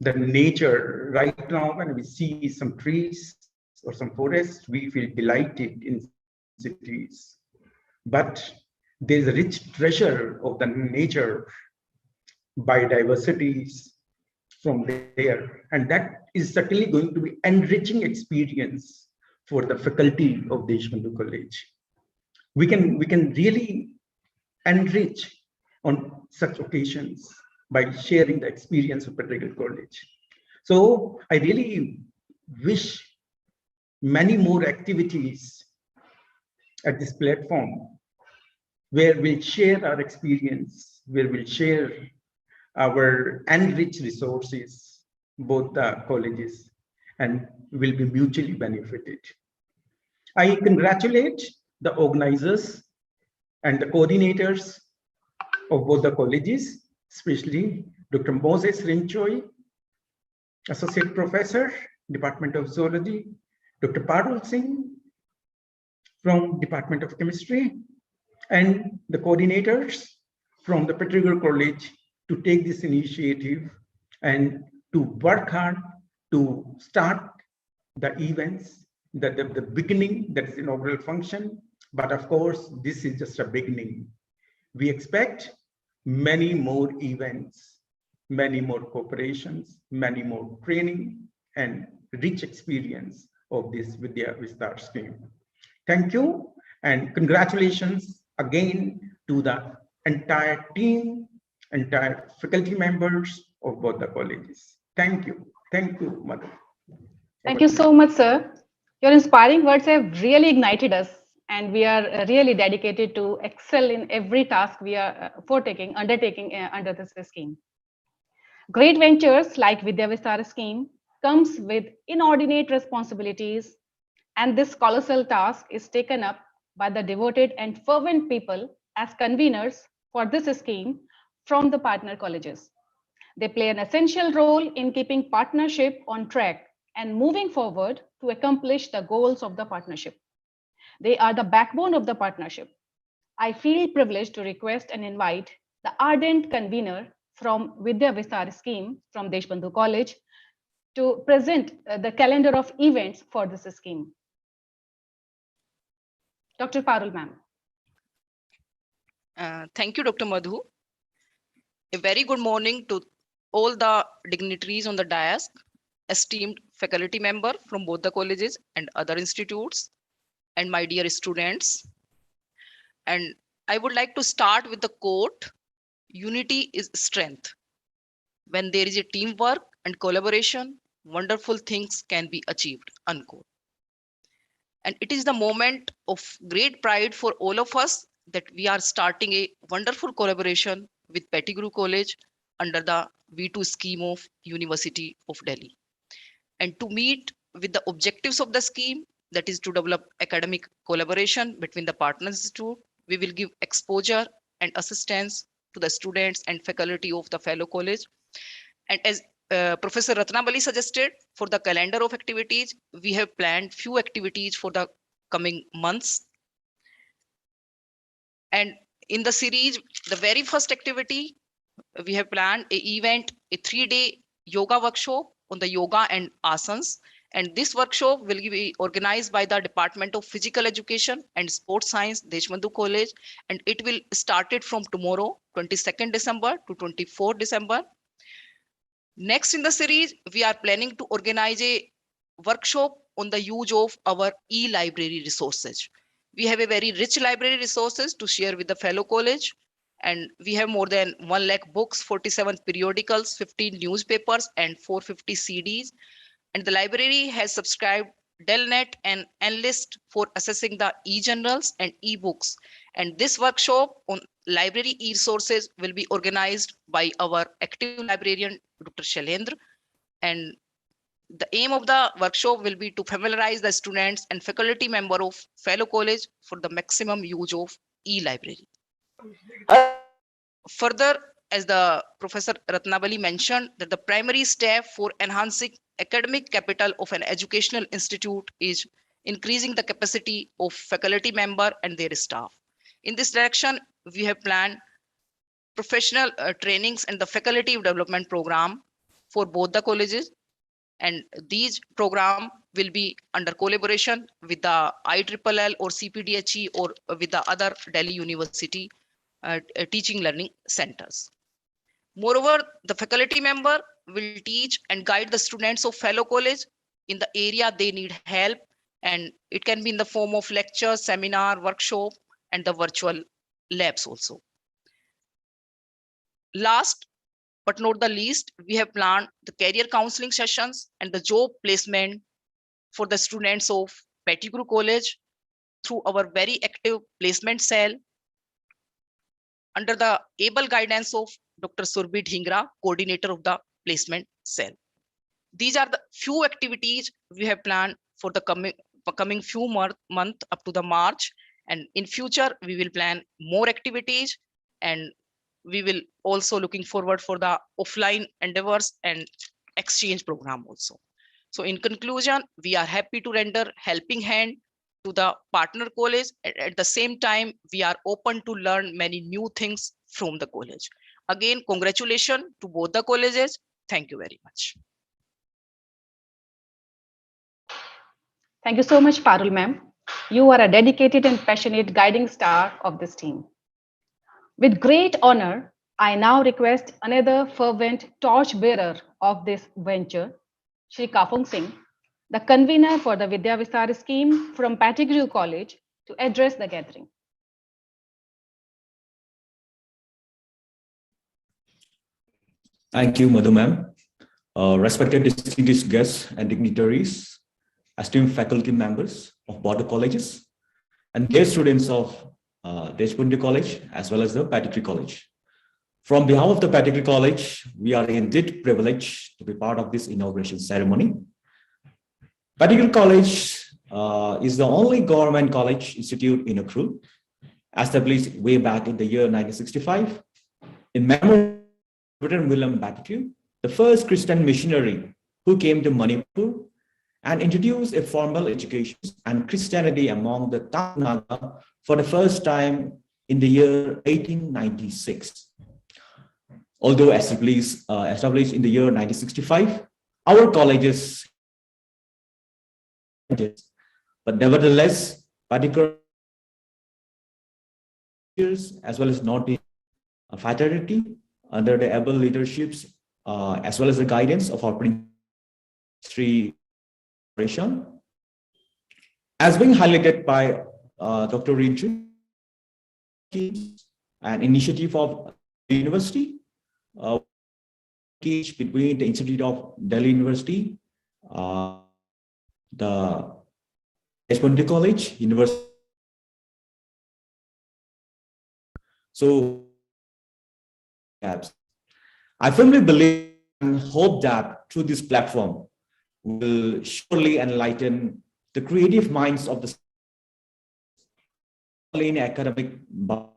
The nature, right now when we see some trees or some forests, we feel delighted in cities. But there's a rich treasure of the nature, biodiversities from there. And that is certainly going to be enriching experience for the faculty of Deshbandhu College. We can really enrich on such occasions by sharing the experience of particular college. So I really wish many more activities at this platform where we'll share our experience, where we'll share our enriched resources, both the colleges, and will be mutually benefited. I congratulate the organizers and the coordinators of both the colleges, especially Dr. Moses Rinchoy, Associate Professor, Department of Zoology, Dr. Parul Singh from Department of Chemistry, and the coordinators from the particular college to take this initiative and to work hard to start the events, the beginning, that is inaugural function. But of course, this is just a beginning. We expect many more events, many more cooperations, many more training, and rich experience of this Vidya Vistar scheme. Thank you, and congratulations again to the entire team, entire faculty members of both the colleges. Thank you, Madhu. Thank you so much, sir. Your inspiring words have really ignited us, and we are really dedicated to excel in every task we are undertaking under this scheme. Great ventures like Vidya Vistar scheme comes with inordinate responsibilities, and this colossal task is taken up by the devoted and fervent people as conveners for this scheme from the partner colleges. They play an essential role in keeping partnership on track and moving forward to accomplish the goals of the partnership. They are the backbone of the partnership. I feel privileged to request and invite the ardent convener from Vidya Vistar scheme from Deshbandhu College to present the calendar of events for this scheme. Dr. Parul ma'am. Thank you, Dr. Madhu. A very good morning to all the dignitaries on the dais, esteemed faculty member from both the colleges and other institutes, and my dear students. And I would like to start with the quote, unity is strength. When there is a teamwork and collaboration, wonderful things can be achieved, unquote. And it is the moment of great pride for all of us that we are starting a wonderful collaboration with Pettigrew College under the V2 scheme of University of Delhi. And to meet with the objectives of the scheme, that is to develop academic collaboration between the partner institute, we will give exposure and assistance to the students and faculty of the fellow college. And as Professor Ratnabali suggested, for the calendar of activities, we have planned few activities for the coming months. And in the series, the very first activity, we have planned an event, a 3-day yoga workshop on the yoga and asanas. And this workshop will be organized by the Department of Physical Education and Sports Science, Deshbandhu College. And it will start it from tomorrow, 22nd December to 24th December. Next in the series, we are planning to organize a workshop on the use of our e-library resources. We have a very rich library resources to share with the fellow college. And we have more than 1 lakh books, 47 periodicals, 15 newspapers, and 450 CDs. And the library has subscribed Delnet and Enlist for accessing the e-journals and e-books. And this workshop on library e-resources will be organized by our active librarian, Dr. Shailendra. And the aim of the workshop will be to familiarize the students and faculty member of fellow college for the maximum use of e-library. Further, as the Professor Ratnabali mentioned, that the primary step for enhancing academic capital of an educational institute is increasing the capacity of faculty member and their staff. In this direction, we have planned professional trainings and the faculty development program for both the colleges. And these program will be under collaboration with the IEEE or CPDHE or with the other Delhi University teaching learning centers. Moreover, the faculty member will teach and guide the students of fellow college in the area they need help. And it can be in the form of lecture, seminar, workshop, and the virtual labs also. Last but not the least, we have planned the career counseling sessions and the job placement for the students of Pettigrew College through our very active placement cell under the able guidance of Dr. Surbhi Dhingra, coordinator of the placement cell. These are the few activities we have planned for the coming few months up to the March. And in future, we will plan more activities, and we will also looking forward for the offline endeavors and exchange program also. So in conclusion, we are happy to render helping hand to the partner college. At the same time, we are open to learn many new things from the college. Again, congratulations to both the colleges. Thank you very much. Thank you so much, Parul ma'am. You are a dedicated and passionate guiding star of this team. With great honor, I now request another fervent torchbearer of this venture, Shri Kafung Singh, the convener for the Vidya Vistar scheme from Pettigrew College, to address the gathering. Thank you, Madhu ma'am. Respected distinguished guests and dignitaries, esteemed faculty members of both the colleges, and dear students of Deshbandhu College as well as the Pettigrew College. From behalf of the Pettigrew College, we are indeed privileged to be part of this inauguration ceremony. Pettigrew College is the only government college institute in Inaugural, established way back in the year 1965 in memory of William Pettigrew, the first Christian missionary who came to Manipur and introduced a formal education and Christianity among the Naga for the first time in the year 1896. Although established in the year 1965, our colleges, but nevertheless, particular as well as not in a fraternity under the able leaderships as well as the guidance of our Sri. As being highlighted by Dr. Rinchu, an initiative of the university, between the Institute of Delhi University, the Deshpande College, University. So, I firmly believe and hope that through this platform will surely enlighten the creative minds of the in academic, but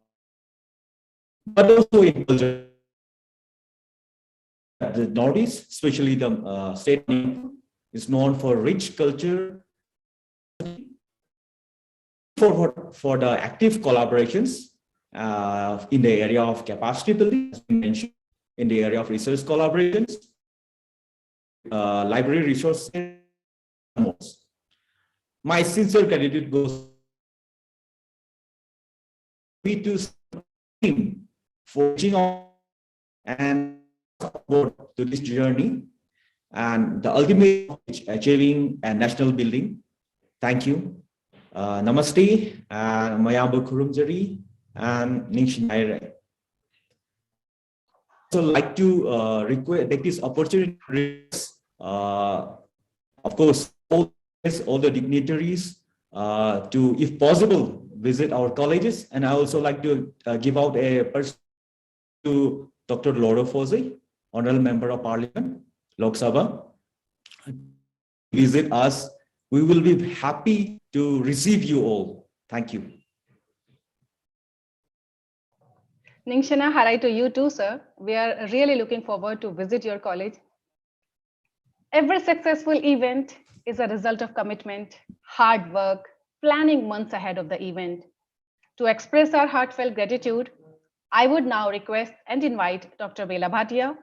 also in culture. The Northeast, especially the state, is known for rich culture, for the active collaborations in the area of capacity building, as we mentioned, in the area of research collaborations, library resources. My sincere gratitude goes to team for reaching out and support to this journey and the ultimate achieving a national building. Thank you. Namaste, Mayamba Kurumjari, and Ningshinai. So like to take this opportunity, of course, all the dignitaries to, if possible, visit our colleges. And I also like to give out a person to Dr. Laura Fose, Honorable Member of Parliament, Lok Sabha. Visit us. We will be happy to receive you all. Thank you. Ningshana, hi to you too, sir. We are really looking forward to visit your college. Every successful event is a result of commitment, hard work, planning months ahead of the event. To express our heartfelt gratitude, I would now request and invite Dr. Bela Bhatia,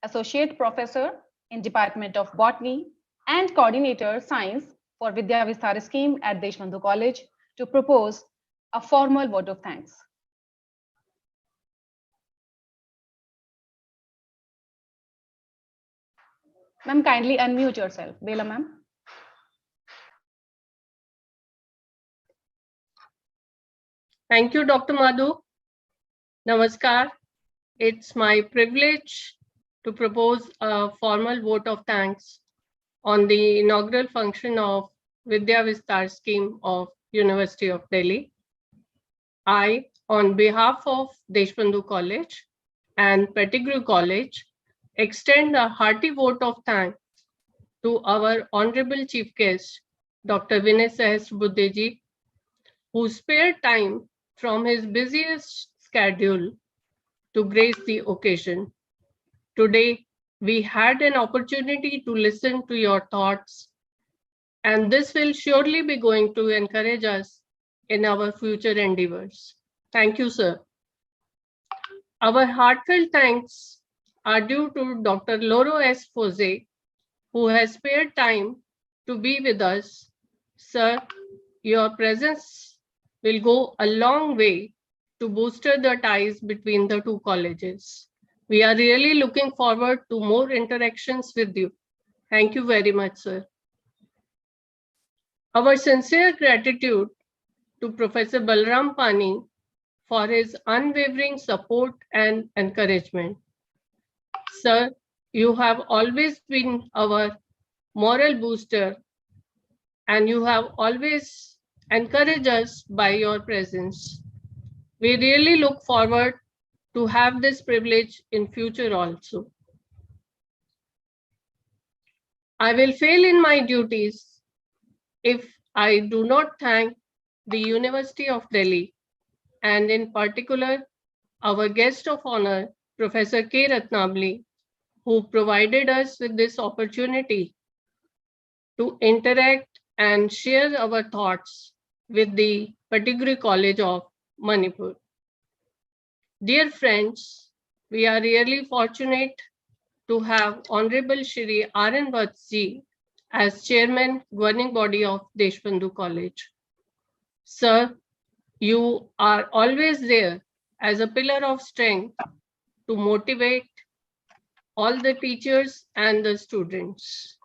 Associate Professor in Department of Botany and Coordinator Science for Vidya Vistar scheme at Deshbandhu College, to propose a formal vote of thanks. Ma'am, kindly unmute yourself. Bela ma'am. Thank you, Dr. Madhu. Namaskar. It's my privilege to propose a formal vote of thanks on the inaugural function of Vidya Vistar scheme of University of Delhi. I, on behalf of Deshbandhu College and Pettigrew College, extend a hearty vote of thanks to our Honorable Chief Guest, Dr. Vinay Sahasrabudhe, who spared time from his busiest schedule to grace the occasion. Today, we had an opportunity to listen to your thoughts, and this will surely be going to encourage us in our future endeavors. Thank you, sir. Our heartfelt thanks are due to Dr. Loro S. Fose, who has spared time to be with us. Sir, your presence will go a long way to booster the ties between the two colleges. We are really looking forward to more interactions with you. Thank you very much, sir. Our sincere gratitude to Professor Balram Pani for his unwavering support and encouragement. Sir, you have always been our moral booster, and you have always encouraged us by your presence. We really look forward to have this privilege in future also. I will fail in my duties if I do not thank the University of Delhi, and in particular, our guest of honor, Professor K. Ratnabali, who provided us with this opportunity to interact and share our thoughts with the Pettigrew College of Manipur. Dear friends, we are really fortunate to have Honorable Shri R.N. Vatsji as Chairman, Governing Body of Deshbandhu College. Sir, you are always there as a pillar of strength to motivate all the teachers and the students.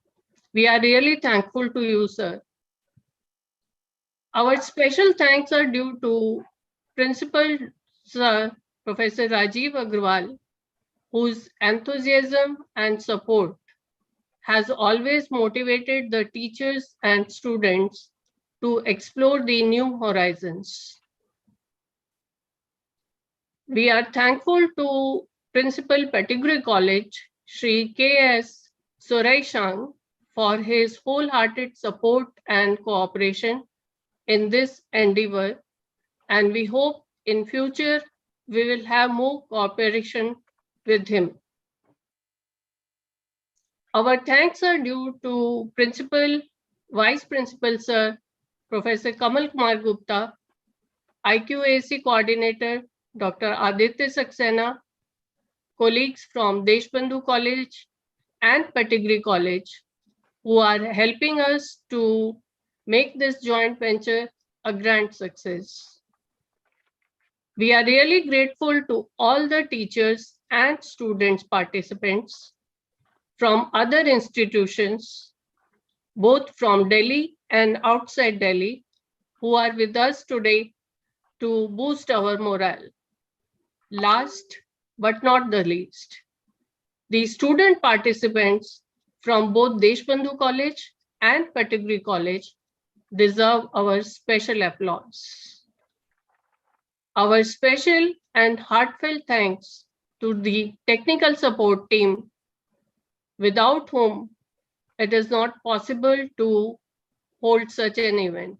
We are really thankful to you, sir. Our special thanks are due to Principal Sir Professor Rajiv Agrawal, whose enthusiasm and support has always motivated the teachers and students to explore the new horizons. We are thankful to Principal Pettigrew College, Sri K.S. Suraishang, for his wholehearted support and cooperation in this endeavor, and we hope in future we will have more cooperation with him. Our thanks are due to Principal, Vice Principal Sir, Professor Kamal Kumar Gupta, IQAC Coordinator, Dr. Aditya Saxena, colleagues from Deshbandhu College and Pettigrew College, who are helping us to make this joint venture a grand success. We are really grateful to all the teachers and students participants from other institutions, both from Delhi and outside Delhi, who are with us today to boost our morale. Last but not the least, the student participants from both Deshbandhu College and Pettigrew College deserve our special applause. Our special and heartfelt thanks to the technical support team, without whom it is not possible to hold such an event.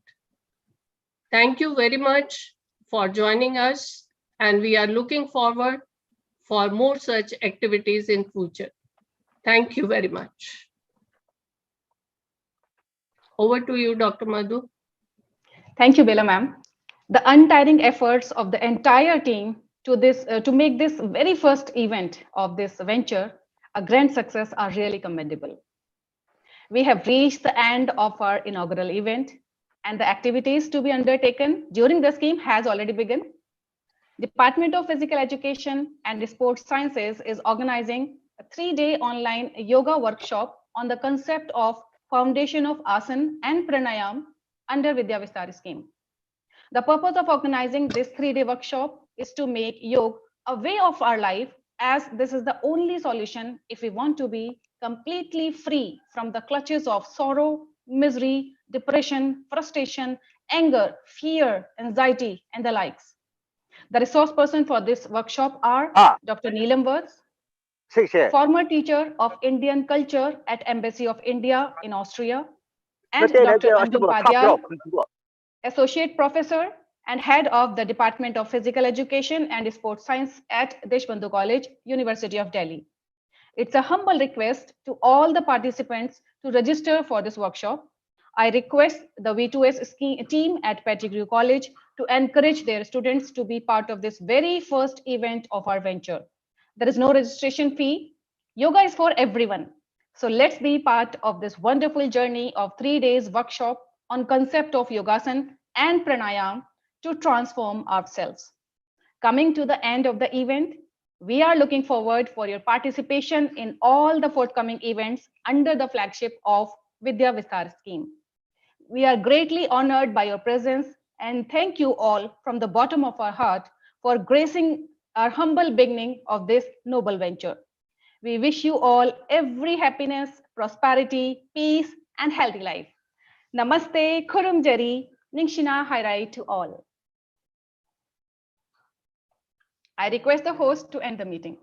Thank you very much for joining us, and we are looking forward for more such activities in future. Thank you very much. Over to you, Dr. Madhu. Thank you, Bella ma'am. The untiring efforts of the entire team to make this very first event of this venture a grand success are really commendable. We have reached the end of our inaugural event, and the activities to be undertaken during the scheme has already begun. Department of Physical Education and Sports Sciences is organizing a 3-day online yoga workshop on the concept of foundation of asana and pranayam under Vidya Vistar scheme. The purpose of organizing this 3-day workshop is to make yoga a way of our life, as this is the only solution if we want to be completely free from the clutches of sorrow, misery, depression, frustration, anger, fear, anxiety, and the likes. The resource person for this workshop are Dr. Neelam Worth, former teacher of Indian culture at Embassy of India in Austria, and Dr. Anjum Padyal, Associate Professor and Head of the Department of Physical Education and Sports Science at Deshbandhu College, University of Delhi. It's a humble request to all the participants to register for this workshop. I request the V2S team at Pettigrew College to encourage their students to be part of this very first event of our venture. There is no registration fee. Yoga is for everyone. So let's be part of this wonderful journey of 3 days workshop on concept of yogasana and pranayam to transform ourselves. Coming to the end of the event, we are looking forward for your participation in all the forthcoming events under the flagship of Vidya Vistar scheme. We are greatly honored by your presence, and thank you all from the bottom of our heart for gracing our humble beginning of this noble venture. We wish you all every happiness, prosperity, peace, and healthy life. Namaste, Kurum Jari, Ningshina Hairai to all. I request the host to end the meeting.